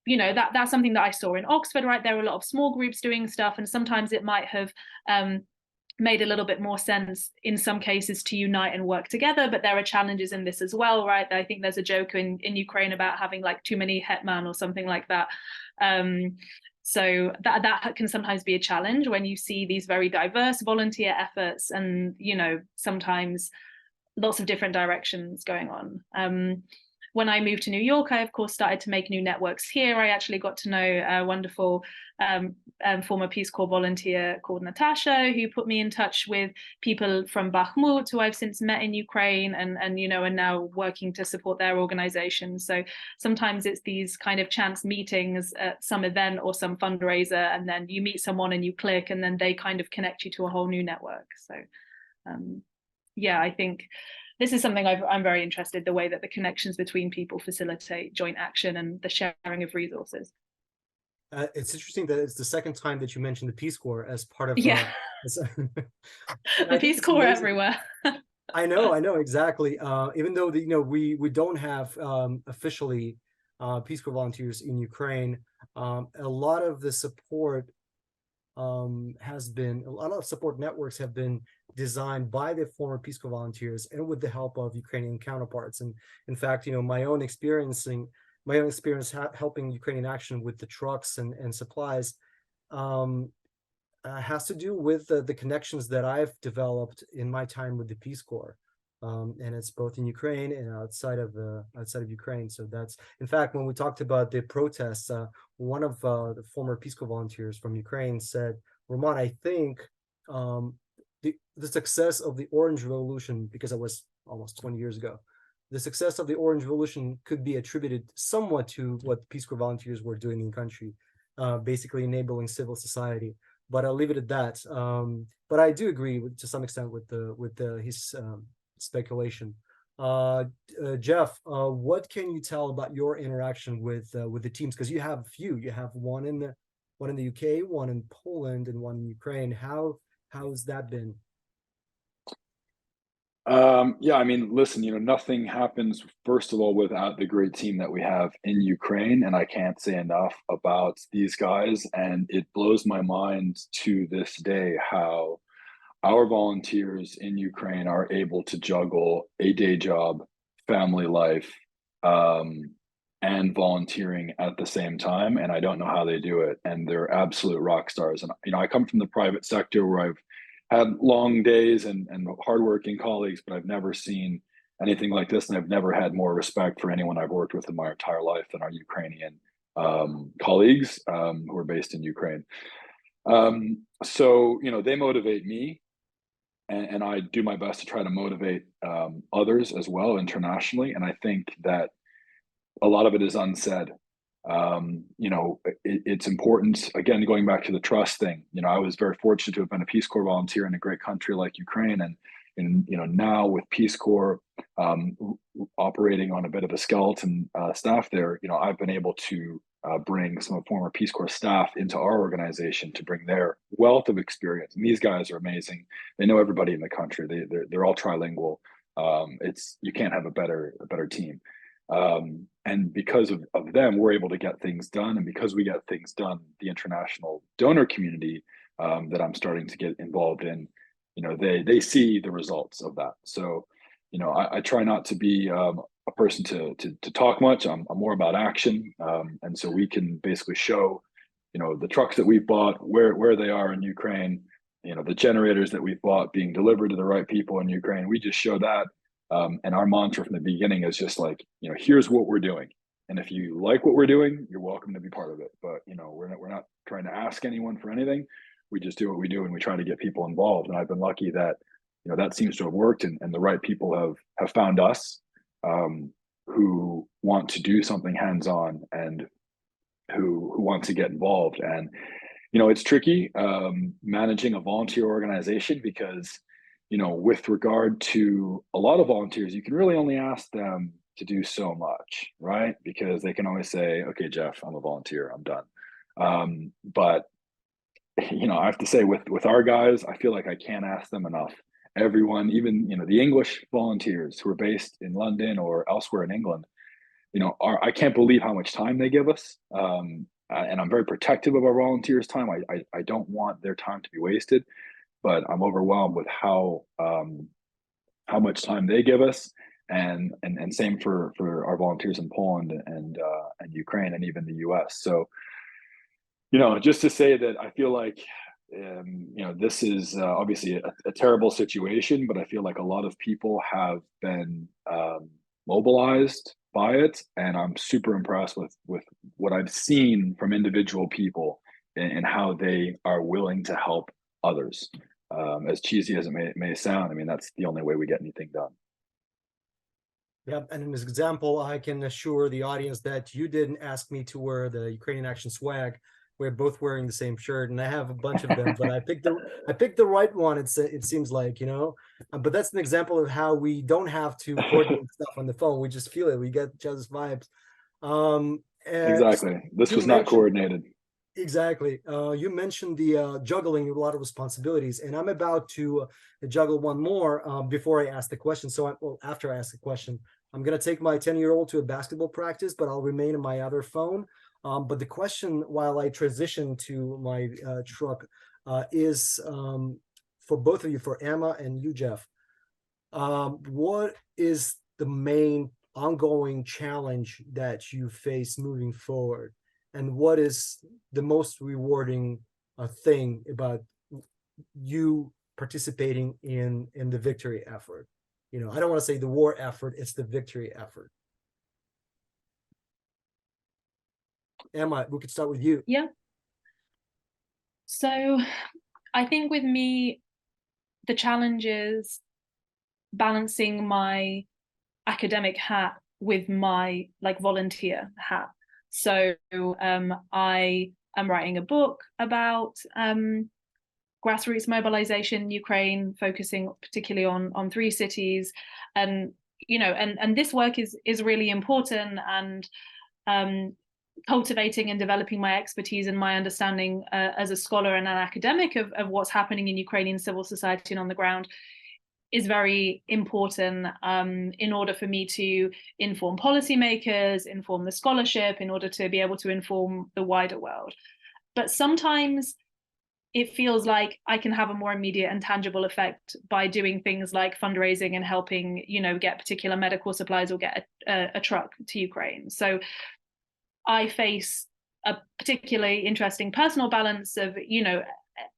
you know, that's something that I saw in Oxford, right? There were a lot of small groups doing stuff, and sometimes it might have made a little bit more sense in some cases to unite and work together, but there are challenges in this as well, right? I think there's a joke in Ukraine about having like too many hetman or something like that. So that can sometimes be a challenge when you see these very diverse volunteer efforts and, you know, sometimes lots of different directions going on. When I moved to New York, I, of course, started to make new networks here. I actually got to know a wonderful former Peace Corps volunteer called Natasha, who put me in touch with people from Bakhmut, who I've since met in Ukraine and you know, are now working to support their organization. So sometimes it's these kind of chance meetings at some event or some fundraiser, and then you meet someone and you click, and then they kind of connect you to a whole new network. So yeah, I think this is something I'm very interested in, the way that the connections between people facilitate joint action and the sharing of resources. It's interesting that it's the second time that you mentioned the Peace Corps as part of the Peace Corps everywhere. I know exactly. Even though you know we don't have officially Peace Corps volunteers in Ukraine, a lot of the support support networks have been designed by the former Peace Corps volunteers and with the help of Ukrainian counterparts. And in fact, you know, my own experience helping Ukrainian Action with the trucks and supplies has to do with the connections that I've developed in my time with the Peace Corps. And it's both in Ukraine and outside of Ukraine. So that's, in fact, when we talked about the protests, one of the former Peace Corps volunteers from Ukraine said, "Roman, I think the success of the Orange Revolution, because it was almost 20 years ago, the success of the Orange Revolution could be attributed somewhat to what Peace Corps volunteers were doing in the country, basically enabling civil society." But I'll leave it at that. But I do agree to some extent with his speculation. Jeff, what can you tell about your interaction with the teams? Because you have a few. You have one in the UK, one in Poland, and one in Ukraine. How's that been? Yeah, I mean, listen, you know, nothing happens, first of all, without the great team that we have in Ukraine. And I can't say enough about these guys. And it blows my mind to this day how our volunteers in Ukraine are able to juggle a day job, family life, and volunteering at the same time. And I don't know how they do it. And they're absolute rock stars. And, you know, I come from the private sector where I've had long days and hardworking colleagues, but I've never seen anything like this. And I've never had more respect for anyone I've worked with in my entire life than our Ukrainian colleagues who are based in Ukraine. So, you know, they motivate me. And I do my best to try to motivate others as well internationally. And I think that a lot of it is unsaid. You know, it's important, again, going back to the trust thing. You know, I was very fortunate to have been a Peace Corps volunteer in a great country like Ukraine. And you know, now with Peace Corps operating on a bit of a skeleton staff there, you know, I've been able to bring some former Peace Corps staff into our organization to bring their wealth of experience. And these guys are amazing. They know everybody in the country. They're all trilingual. You can't have a better team. And because of them, we're able to get things done. And because we get things done, the international donor community that I'm starting to get involved in, you know, they see the results of that. So, you know, I try not to be a person to talk much. I'm more about action. And so we can basically show, you know, the trucks that we've bought, where they are in Ukraine, you know, the generators that we've bought being delivered to the right people in Ukraine. We just show that. And our mantra from the beginning is just like, you know, here's what we're doing. And if you like what we're doing, you're welcome to be part of it. But, you know, we're not trying to ask anyone for anything. We just do what we do and we try to get people involved. And I've been lucky that, that seems to have worked, and the right people have found us, who want to do something hands-on and who want to get involved. And it's tricky managing a volunteer organization because with regard to a lot of volunteers, you can really only ask them to do so much, right? Because they can always say, okay, Jeff, I'm a volunteer, I'm done. But I have to say with our guys, I feel like I can't ask them enough. Everyone, even the English volunteers who are based in London or elsewhere in England, I can't believe how much time they give us. And I'm very protective of our volunteers' time. I don't want their time to be wasted, but I'm overwhelmed with how much time they give us, and same for our volunteers in Poland and Ukraine and even the US. So, just to say that I feel like this is obviously a terrible situation, but I feel like a lot of people have been mobilized by it, and I'm super impressed with what I've seen from individual people and how they are willing to help others. As cheesy as it may sound, I mean, that's the only way we get anything done. Yeah, and in this example, I can assure the audience that you didn't ask me to wear the Ukrainian Action swag. We're both wearing the same shirt, and I have a bunch of them, but I picked the right one. It seems like, but that's an example of how we don't have to coordinate stuff on the phone. We just feel it. We get each other's vibes. Exactly. This was not coordinated. Exactly. You mentioned the juggling a lot of responsibilities, and I'm about to juggle one more before I ask the question. So after I ask the question, I'm going to take my 10-year-old to a basketball practice, but I'll remain on my other phone. But the question while I transition to my truck is for both of you, for Emma and you, Jeff. What is the main ongoing challenge that you face moving forward? And what is the most rewarding thing about you participating in the victory effort? I don't want to say the war effort, it's the victory effort. Emma, we could start with you. Yeah. So I think with me, the challenge is balancing my academic hat with my volunteer hat. So I am writing a book about grassroots mobilization in Ukraine, focusing particularly on 3 cities, and and this work is really important, and cultivating and developing my expertise and my understanding as a scholar and an academic of what's happening in Ukrainian civil society and on the ground is very important in order for me to inform policymakers, inform the scholarship, in order to be able to inform the wider world. But sometimes it feels like I can have a more immediate and tangible effect by doing things like fundraising and helping, get particular medical supplies or get a truck to Ukraine. So I face a particularly interesting personal balance of,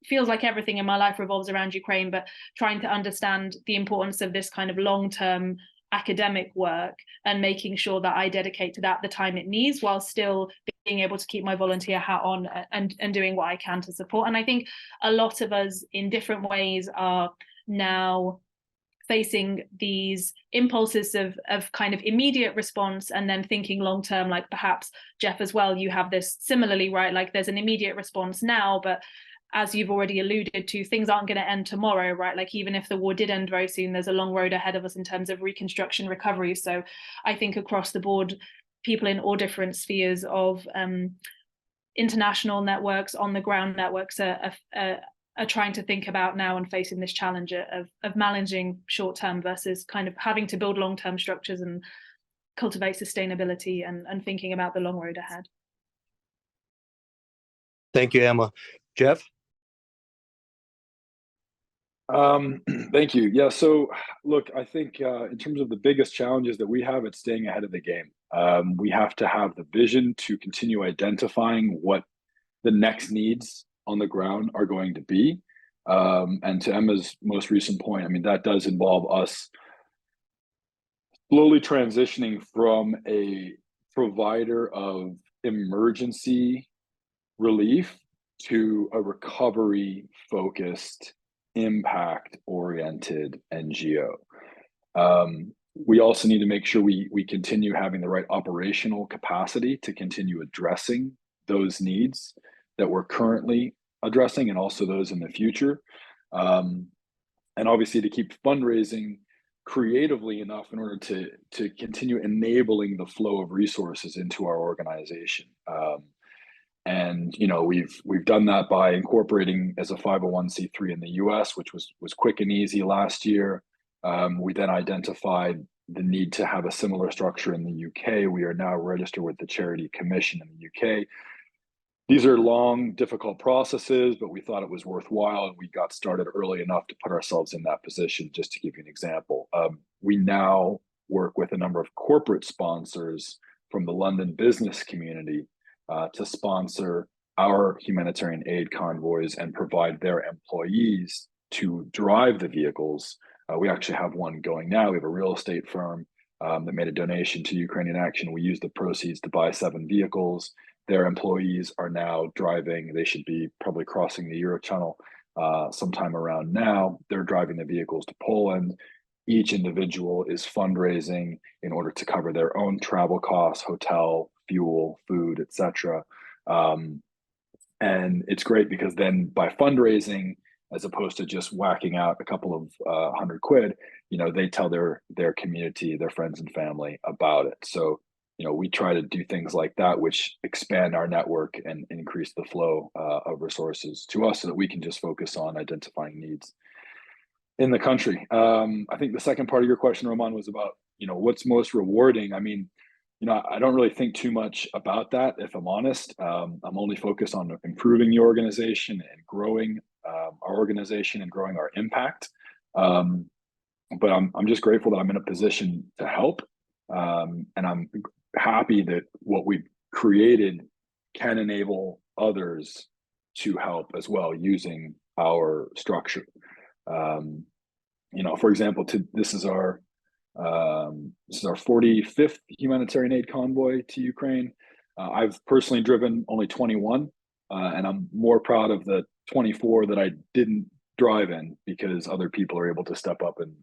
feels like everything in my life revolves around Ukraine, but trying to understand the importance of this kind of long-term academic work and making sure that I dedicate to that the time it needs, while still being able to keep my volunteer hat on and doing what I can to support. And I think a lot of us in different ways are now facing these impulses of kind of immediate response, and then thinking long term, like perhaps Jeff as well, you have this similarly, right? Like there's an immediate response now, but as you've already alluded to, things aren't going to end tomorrow, right? Like even if the war did end very soon, there's a long road ahead of us in terms of reconstruction, recovery. So I think across the board, people in all different spheres of international networks, on the ground networks are trying to think about now and facing this challenge of managing short term versus kind of having to build long term structures and cultivate sustainability and thinking about the long road ahead. Thank you, Emma. Jeff? Thank you. Yeah, so look, I think in terms of the biggest challenges that we have, it's staying ahead of the game. We have to have the vision to continue identifying what the next needs on the ground are going to be. And to Emma's most recent point, I mean, that does involve us slowly transitioning from a provider of emergency relief to a recovery focused impact-oriented NGO. We also need to make sure we continue having the right operational capacity to continue addressing those needs that we're currently addressing and also those in the future. And obviously to keep fundraising creatively enough in order to continue enabling the flow of resources into our organization. And we've done that by incorporating as a 501c3 in the US, which was quick and easy last year. We then identified the need to have a similar structure in the UK. We are now registered with the Charity Commission in the UK. These are long, difficult processes, but we thought it was worthwhile, and we got started early enough to put ourselves in that position. Just to give you an example, we now work with a number of corporate sponsors from the London business community to sponsor our humanitarian aid convoys and provide their employees to drive the vehicles. We actually have one going now. We have a real estate firm that made a donation to Ukrainian Action. We used the proceeds to buy 7 vehicles. Their employees are now driving. They should be probably crossing the Eurotunnel sometime around now. They're driving the vehicles to Poland. Each individual is fundraising in order to cover their own travel costs, hotel, fuel, food, etc. And it's great because then by fundraising, as opposed to just whacking out a couple of £100, they tell their community, their friends and family about it. So, we try to do things like that, which expand our network and increase the flow of resources to us so that we can just focus on identifying needs in the country. I think the second part of your question, Roman, was about, what's most rewarding. I mean, I don't really think too much about that, if I'm honest. I'm only focused on improving the organization and growing our organization and growing our impact. But I'm just grateful that I'm in a position to help. And I'm happy that what we've created can enable others to help as well using our structure. For example, this is our 45th humanitarian aid convoy to Ukraine. I've personally driven only 21, and I'm more proud of the 24 that I didn't drive in because other people are able to step up and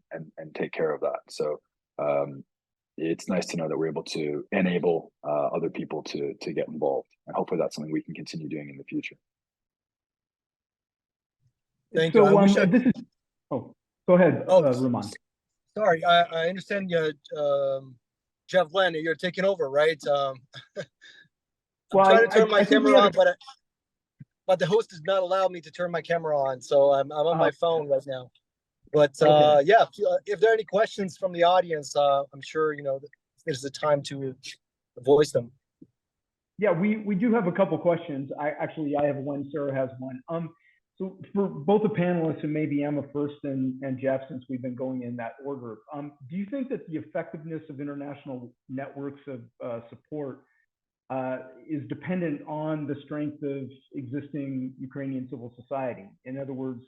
take care of that. So it's nice to know that we're able to enable other people to get involved, and hopefully that's something we can continue doing in the future. Thank you. Go ahead, Roman. Sorry, I understand Jeff Glenn, you're taking over, right? I'm trying to turn my camera on, but the host does not allow me to turn my camera on, so I'm on my phone right now. But okay. Yeah, if there are any questions from the audience, I'm sure there's the time to voice them. Yeah, we do have a couple questions. I have one. Sarah has one. So for both the panelists, and maybe Emma first and Jeff, since we've been going in that order, do you think that the effectiveness of international networks of support is dependent on the strength of existing Ukrainian civil society? In other words,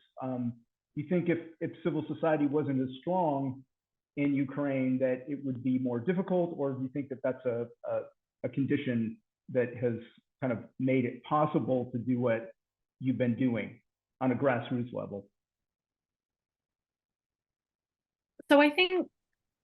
you think if civil society wasn't as strong in Ukraine, that it would be more difficult, or do you think that that's a condition that has kind of made it possible to do what you've been doing on a grassroots level? So I think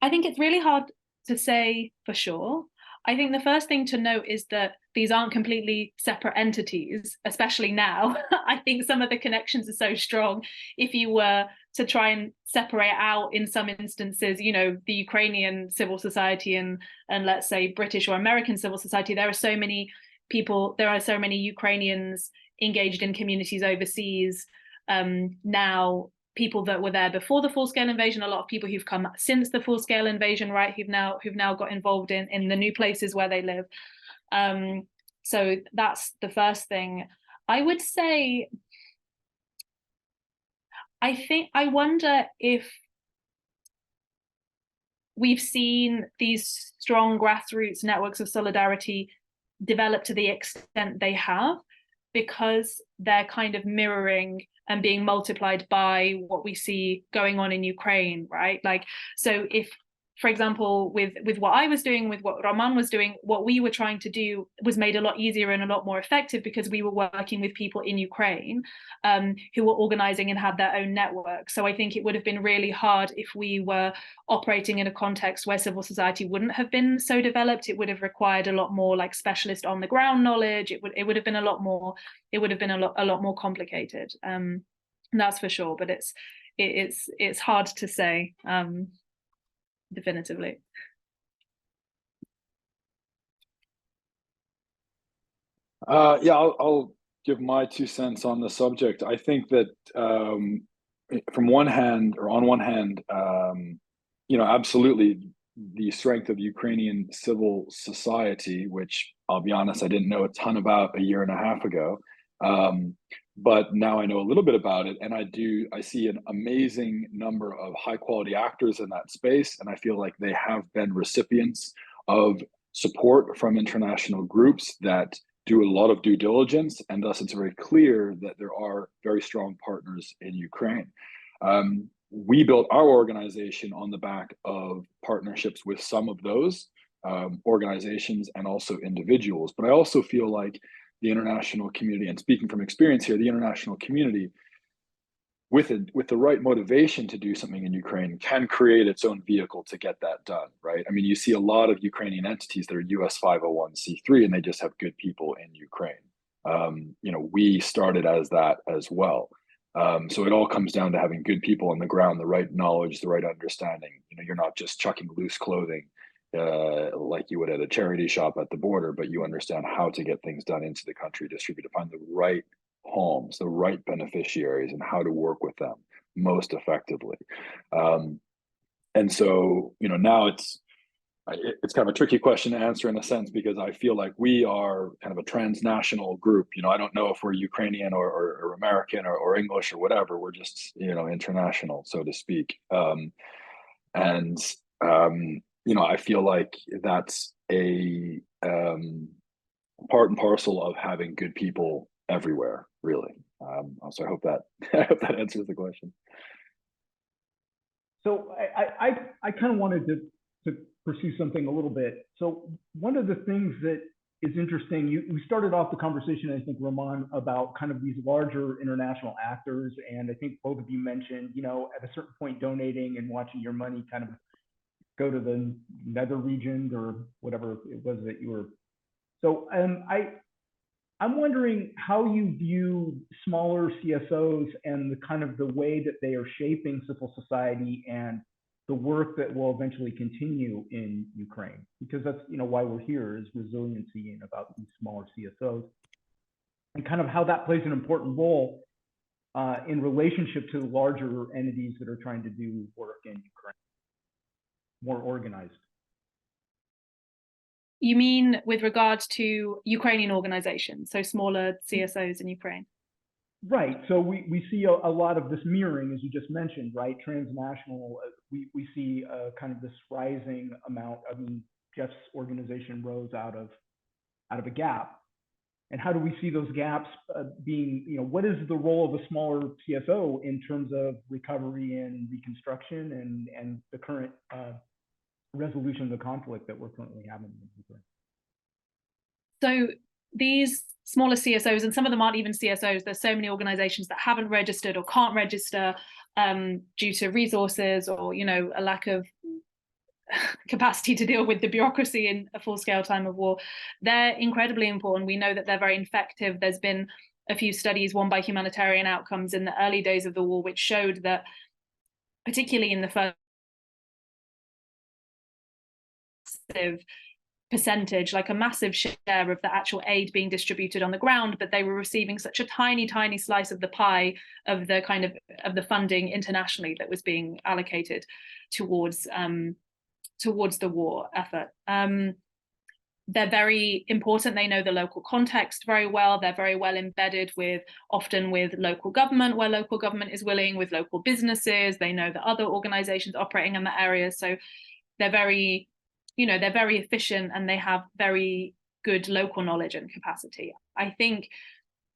it's really hard to say for sure. I think the first thing to note is that these aren't completely separate entities, especially now. I think some of the connections are so strong. If you were to try and separate out in some instances, the Ukrainian civil society and let's say British or American civil society, there are so many people, there are so many Ukrainians engaged in communities overseas now, people that were there before the full-scale invasion, a lot of people who've come since the full-scale invasion, right, who've now got involved in the new places where they live. So that's the first thing. I would say, I wonder if we've seen these strong grassroots networks of solidarity develop to the extent they have because they're kind of mirroring and being multiplied by what we see going on in Ukraine, right? Like, so if for example, with what I was doing, with what Roman was doing, what we were trying to do was made a lot easier and a lot more effective because we were working with people in Ukraine who were organizing and had their own network. So I think it would have been really hard if we were operating in a context where civil society wouldn't have been so developed. It would have required a lot more like specialist on the ground knowledge. It would have been a lot more complicated. That's for sure. But it's hard to say. Definitively. Yeah, I'll give my 2 cents on the subject. I think that on one hand, absolutely the strength of Ukrainian civil society, which I'll be honest, I didn't know a ton about a year and a half ago. But now I know a little bit about it, and I see an amazing number of high quality actors in that space, and I feel like they have been recipients of support from international groups that do a lot of due diligence, and thus it's very clear that there are very strong partners in Ukraine. We built our organization on the back of partnerships with some of those organizations and also individuals, but I also feel like the international community, and speaking from experience here, the international community, with the right motivation to do something in Ukraine, can create its own vehicle to get that done, right? I mean, you see a lot of Ukrainian entities that are US 501c3, and they just have good people in Ukraine. We started as that as well. So it all comes down to having good people on the ground, the right knowledge, the right understanding. You're not just chucking loose clothing like you would at a charity shop at the border, but you understand how to get things done into the country, distribute, to find the right homes, the right beneficiaries, and how to work with them most effectively. And so, now it's kind of a tricky question to answer in a sense, because I feel like we are kind of a transnational group. I don't know if we're Ukrainian or American or English or whatever. We're just, international, so to speak. I feel like that's a part and parcel of having good people everywhere, really. So I hope that answers the question. So I kind of wanted to pursue something a little bit. So one of the things that is interesting, we started off the conversation, I think, Roman, about kind of these larger international actors, and I think both of you mentioned, at a certain point donating and watching your money kind of go to the nether regions or whatever it was that you were. So I'm wondering how you view smaller CSOs and the kind of the way that they are shaping civil society and the work that will eventually continue in Ukraine, because that's why we're here, is resiliency and about these smaller CSOs, and kind of how that plays an important role in relationship to larger entities that are trying to do work in Ukraine, more organized. You mean with regards to Ukrainian organizations, so smaller CSOs in Ukraine? Right. So we see a lot of this mirroring, as you just mentioned, right? Transnational, we see kind of this rising amount. I mean, Jeff's organization rose out of a gap. And how do we see those gaps being, what is the role of a smaller CSO in terms of recovery and reconstruction and the current resolution of the conflict that we're currently having in Ukraine? So these smaller CSOs, and some of them aren't even CSOs, there's so many organizations that haven't registered or can't register due to resources or, a lack of capacity to deal with the bureaucracy in a full-scale time of war. They're incredibly important. We know that they're very effective. There's been a few studies, one by Humanitarian Outcomes in the early days of the war, which showed that particularly in the first percentage, like a massive share of the actual aid being distributed on the ground, but they were receiving such a tiny slice of the pie of the kind of the funding internationally that was being allocated towards the war effort. They're very important. They know the local context very well. They're very well embedded often with local government, where local government is willing, with local businesses. They know the other organizations operating in the area. So they're very efficient, and they have very good local knowledge and capacity. I think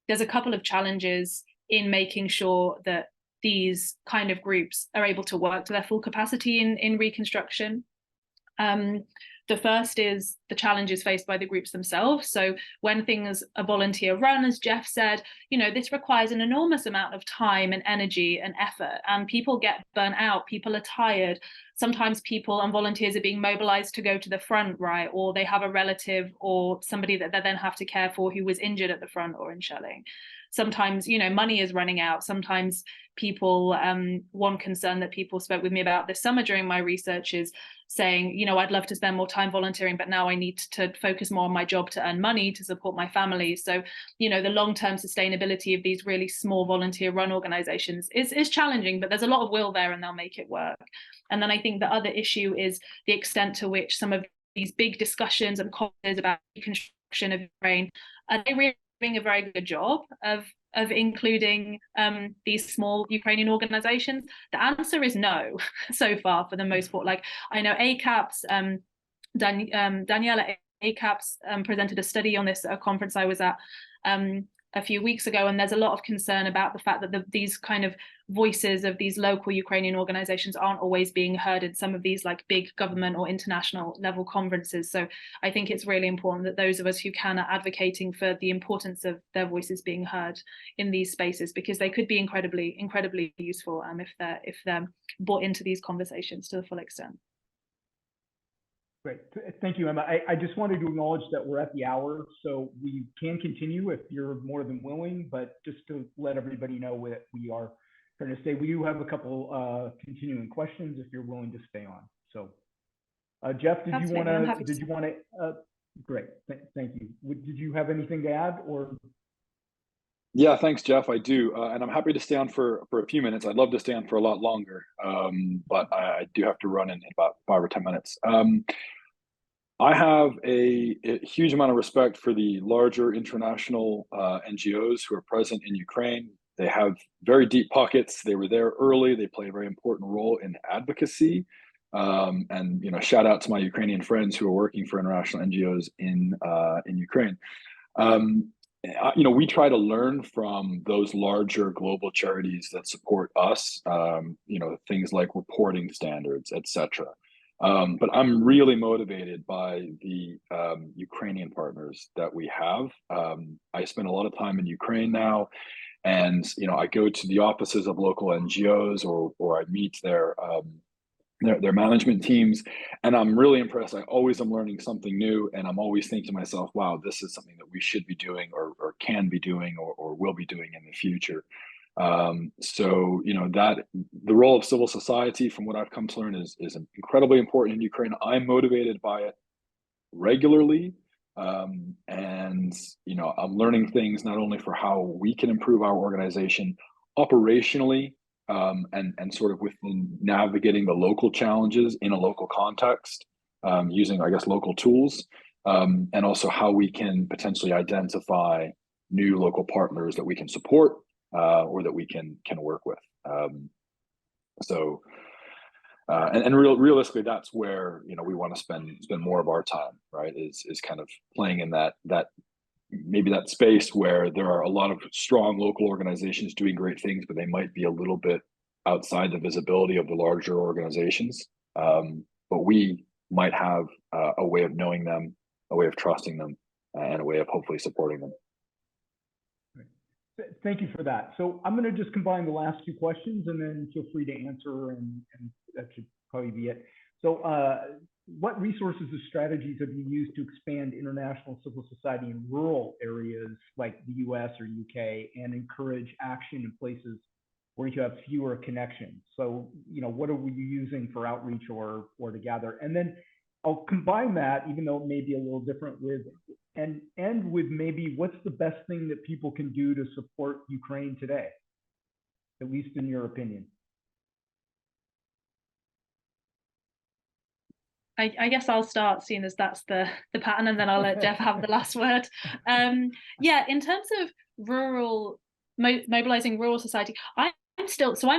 there's a couple of challenges in making sure that these kind of groups are able to work to their full capacity in reconstruction. The first is the challenges faced by the groups themselves. So when things are volunteer run, as Jeff said, this requires an enormous amount of time and energy and effort, and people get burnt out, people are tired. Sometimes people and volunteers are being mobilized to go to the front, right? Or they have a relative or somebody that they then have to care for who was injured at the front or in shelling. Sometimes, money is running out. Sometimes people, one concern that people spoke with me about this summer during my research is saying, I'd love to spend more time volunteering, but now I need to focus more on my job to earn money to support my family. So, the long-term sustainability of these really small volunteer-run organizations is challenging, but there's a lot of will there and they'll make it work. And then I think the other issue is the extent to which some of these big discussions and conversations about reconstruction of Ukraine, are they really doing a very good job of including these small Ukrainian organizations? The answer is no, so far, for the most part. Like, I know ACAPS, Daniela ACAPS presented a study on this at a conference I was at a few weeks ago, and there's a lot of concern about the fact that these kind of voices of these local Ukrainian organizations aren't always being heard in some of these like big government or international level conferences. So I think it's really important that those of us who can are advocating for the importance of their voices being heard in these spaces, because they could be incredibly useful if they're brought into these conversations to the full extent. Great. Thank you, Emma. I just wanted to acknowledge that we're at the hour, so we can continue if you're more than willing, but just to let everybody know that we are trying to stay. We do have a couple continuing questions if you're willing to stay on. So, Jeff, did you want to, great, thank you. Did you have anything to add, or? Yeah, thanks, Jeff. I do, and I'm happy to stay on for a few minutes. I'd love to stay on for a lot longer, but I do have to run in about 5 or 10 minutes. I have a huge amount of respect for the larger international NGOs who are present in Ukraine. They have very deep pockets. They were there early. They play a very important role in advocacy. And shout out to my Ukrainian friends who are working for international NGOs in Ukraine. We try to learn from those larger global charities that support us, things like reporting standards, etc. But I'm really motivated by the Ukrainian partners that we have. I spend a lot of time in Ukraine now, and I go to the offices of local NGOs or I meet their management teams, and I'm really impressed. I always am learning something new, and I'm always thinking to myself, wow, this is something that we should be doing or can be doing or will be doing in the future. So that the role of civil society, from what I've come to learn, is incredibly important in Ukraine. I'm motivated by it regularly, and I'm learning things not only for how we can improve our organization operationally, and sort of within navigating the local challenges in a local context, using, I guess, local tools, and also how we can potentially identify new local partners that we can support, or that we can work with. Realistically, that's where we want to spend more of our time, right? Is kind of playing in that maybe that space where there are a lot of strong local organizations doing great things, but they might be a little bit outside the visibility of the larger organizations. But we might have a way of knowing them, a way of trusting them, and a way of hopefully supporting them. Thank you for that. So I'm going to just combine the last two questions, and then feel free to answer, and that should probably be it. So what resources or strategies have you used to expand international civil society in rural areas like the US or UK and encourage action in places where you have fewer connections? So, what are we using for outreach or to gather? And then I'll combine that, even though it may be a little different, with and end with maybe what's the best thing that people can do to support Ukraine today, at least in your opinion? I guess I'll start, seeing as that's the pattern, and then I'll let Jeff have the last word. Yeah, in terms of rural, mobilizing rural society, I'm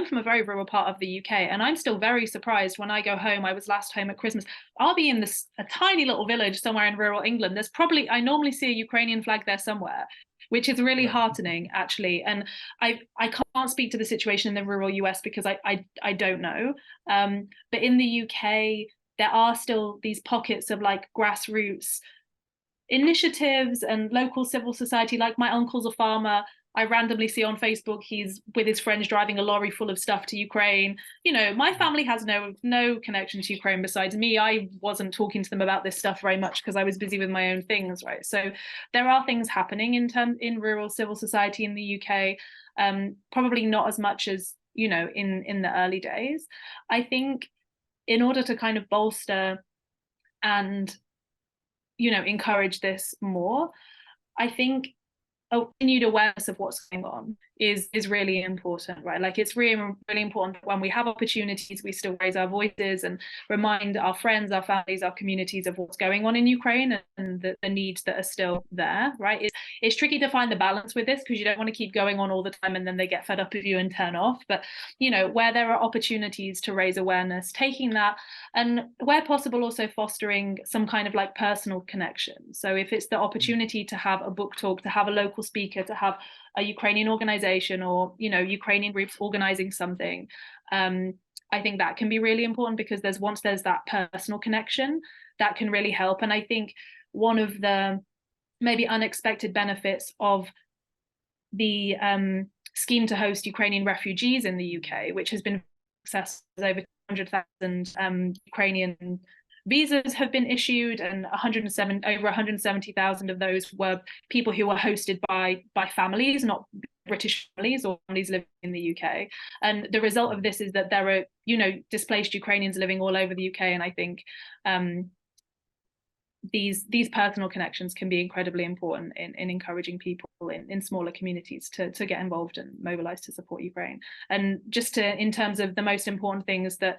from a very rural part of the UK, and I'm still very surprised when I go home. I was last home at Christmas. I'll be in a tiny little village somewhere in rural England. I normally see a Ukrainian flag there somewhere, which is really heartening, actually. And I can't speak to the situation in the rural US because I don't know. But in the UK, there are still these pockets of like grassroots initiatives and local civil society. Like my uncle's a farmer. I randomly see on Facebook he's with his friends driving a lorry full of stuff to Ukraine. You know, my family has no connection to Ukraine besides me. I wasn't talking to them about this stuff very much because I was busy with my own things, right? So there are things happening in rural civil society in the UK, probably not as much as, you know, in the early days. I think in order to kind of bolster and, you know, encourage this more, I think a continued awareness of what's going on is really important, right? Like it's really important that when we have opportunities, we still raise our voices and remind our friends, our families, our communities of what's going on in Ukraine and the needs that are still there, right? It's tricky to find the balance with this because you don't want to keep going on all the time and then they get fed up with you and turn off. But, you know, where there are opportunities to raise awareness, taking that, and where possible, also fostering some kind of like personal connection. So if it's the opportunity to have a book talk, to have a local speaker, to have a Ukrainian organization or, you know, Ukrainian groups organizing something, I think that can be really important because once there's that personal connection, that can really help. And I think one of the maybe unexpected benefits of the scheme to host Ukrainian refugees in the UK, which has been successful, over 200,000 Ukrainian visas have been issued, and over 170,000 of those were people who were hosted by families, not British families or families living in the UK. And the result of this is that there are, you know, displaced Ukrainians living all over the UK. And I think these personal connections can be incredibly important in encouraging people in smaller communities to get involved and mobilize to support Ukraine. And just in terms of the most important things that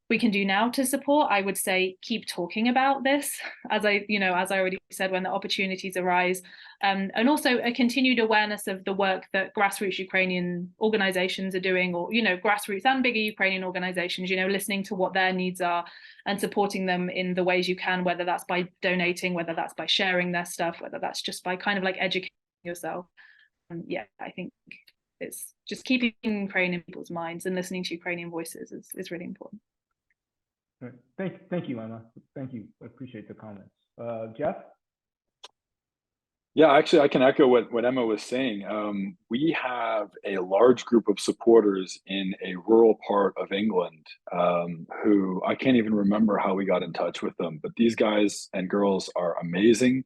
we can do now to support, I would say keep talking about this, as I already said, when the opportunities arise, and also a continued awareness of the work that grassroots Ukrainian organizations are doing, or, you know, grassroots and bigger Ukrainian organizations, you know, listening to what their needs are and supporting them in the ways you can, whether that's by donating, whether that's by sharing their stuff, whether that's just by kind of like educating yourself. Yeah, I think it's just keeping Ukraine in people's minds and listening to Ukrainian voices is really important. Thank you, Emma. Thank you. I appreciate the comments. Jeff? Yeah, actually, I can echo what Emma was saying. We have a large group of supporters in a rural part of England who I can't even remember how we got in touch with them, but these guys and girls are amazing.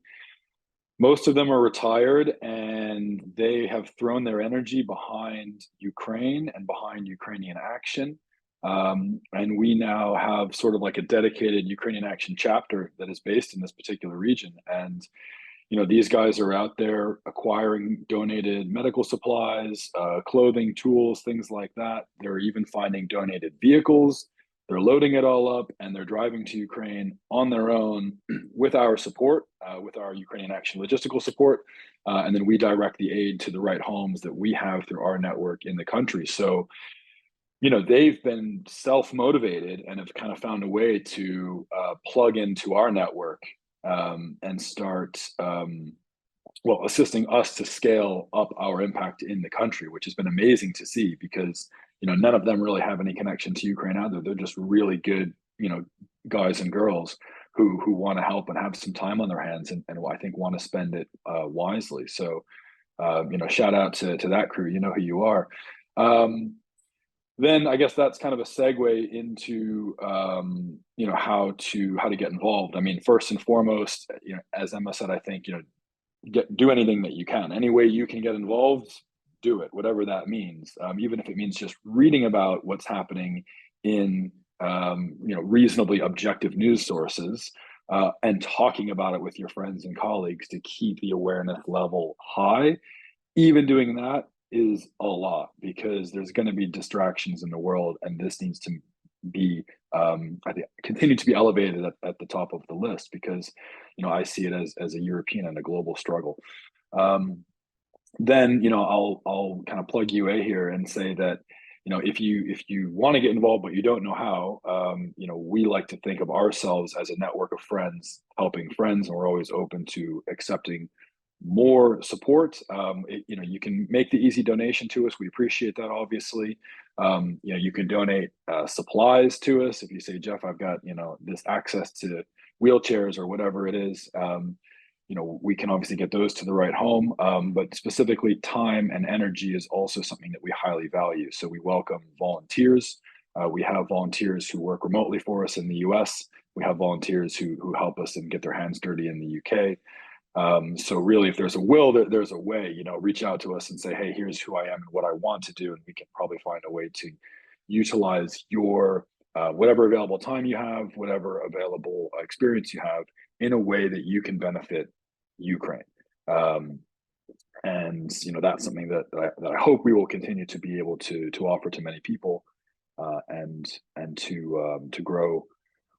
Most of them are retired and they have thrown their energy behind Ukraine and behind Ukrainian Action. And we now have sort of like a dedicated Ukrainian Action chapter that is based in this particular region. And, you know, these guys are out there acquiring donated medical supplies, clothing, tools, things like that. They're even finding donated vehicles. They're loading it all up and they're driving to Ukraine on their own with our support, with our Ukrainian Action logistical support. And then we direct the aid to the right homes that we have through our network in the country. So, you know, they've been self-motivated and have kind of found a way to plug into our network and start, assisting us to scale up our impact in the country, which has been amazing to see because, you know, none of them really have any connection to Ukraine either. They're just really good, you know, guys and girls who want to help and have some time on their hands and I think want to spend it wisely. So, you know, shout out to that crew. You know who you are. Then I guess that's kind of a segue into you know, how to get involved. I mean, first and foremost, you know, as Emma said, I think, you know, do anything that you can. Any way you can get involved, do it, whatever that means. Even if it means just reading about what's happening in you know, reasonably objective news sources and talking about it with your friends and colleagues to keep the awareness level high. Even doing that is a lot because there's going to be distractions in the world, and this needs to be I think continue to be elevated at the top of the list because, you know, I see it as a European and a global struggle. Then, you know, I'll kind of plug UA here and say that, you know, if you want to get involved but you don't know how, you know, we like to think of ourselves as a network of friends helping friends, and we're always open to accepting more support, you can make the easy donation to us. We appreciate that, obviously. You can donate supplies to us. If you say, Jeff, I've got, this access to wheelchairs or whatever it is, we can obviously get those to the right home. But specifically, time and energy is also something that we highly value. So we welcome volunteers. We have volunteers who work remotely for us in the US. We have volunteers who help us and get their hands dirty in the UK. So really, if there's a will, there's a way. Reach out to us and say, hey, here's who I am and what I want to do, and we can probably find a way to utilize your whatever available time you have, whatever available experience you have, in a way that you can benefit Ukraine. And that's something that I hope we will continue to be able to offer to many people, and to grow.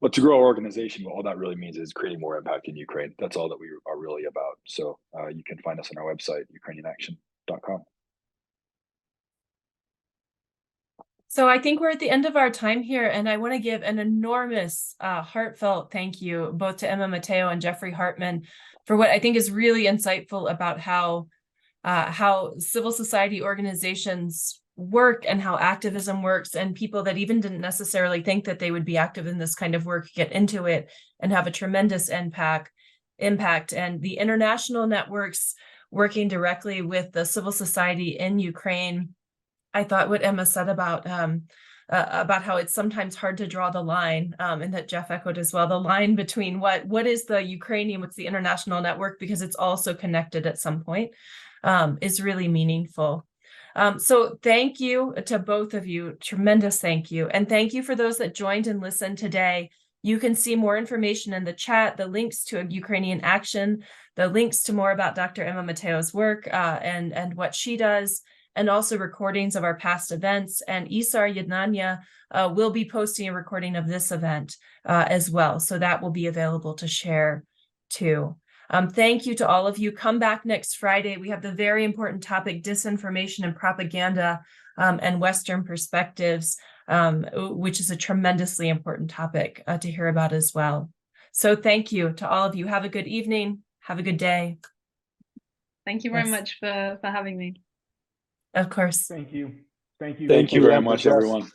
But to grow our organization, all that really means is creating more impact in Ukraine. That's all that we are really about. So you can find us on our website, ukrainianaction.com. So I think we're at the end of our time here, and I want to give an enormous heartfelt thank you both to Emma Mateo and Jeffrey Hartman for what I think is really insightful about how civil society organizations work and how activism works, and people that even didn't necessarily think that they would be active in this kind of work get into it and have a tremendous impact. And the international networks working directly with the civil society in Ukraine. I thought what Emma said about how it's sometimes hard to draw the line, and that Jeff echoed as well, the line between what is the Ukrainian, what's the international network, because it's also connected at some point, is really meaningful. So thank you to both of you, tremendous thank you. And thank you for those that joined and listened today. You can see more information in the chat, the links to Ukrainian Action, the links to more about Dr. Emma Mateo's work and what she does, and also recordings of our past events. And isar.ednannia will be posting a recording of this event as well. So that will be available to share too. Thank you to all of you. Come back next Friday. We have the very important topic, disinformation and propaganda and Western perspectives, which is a tremendously important topic to hear about as well. So thank you to all of you. Have a good evening. Have a good day. Thank you very much for having me. Of course. Thank you. Thank you. Thank you very much, everyone.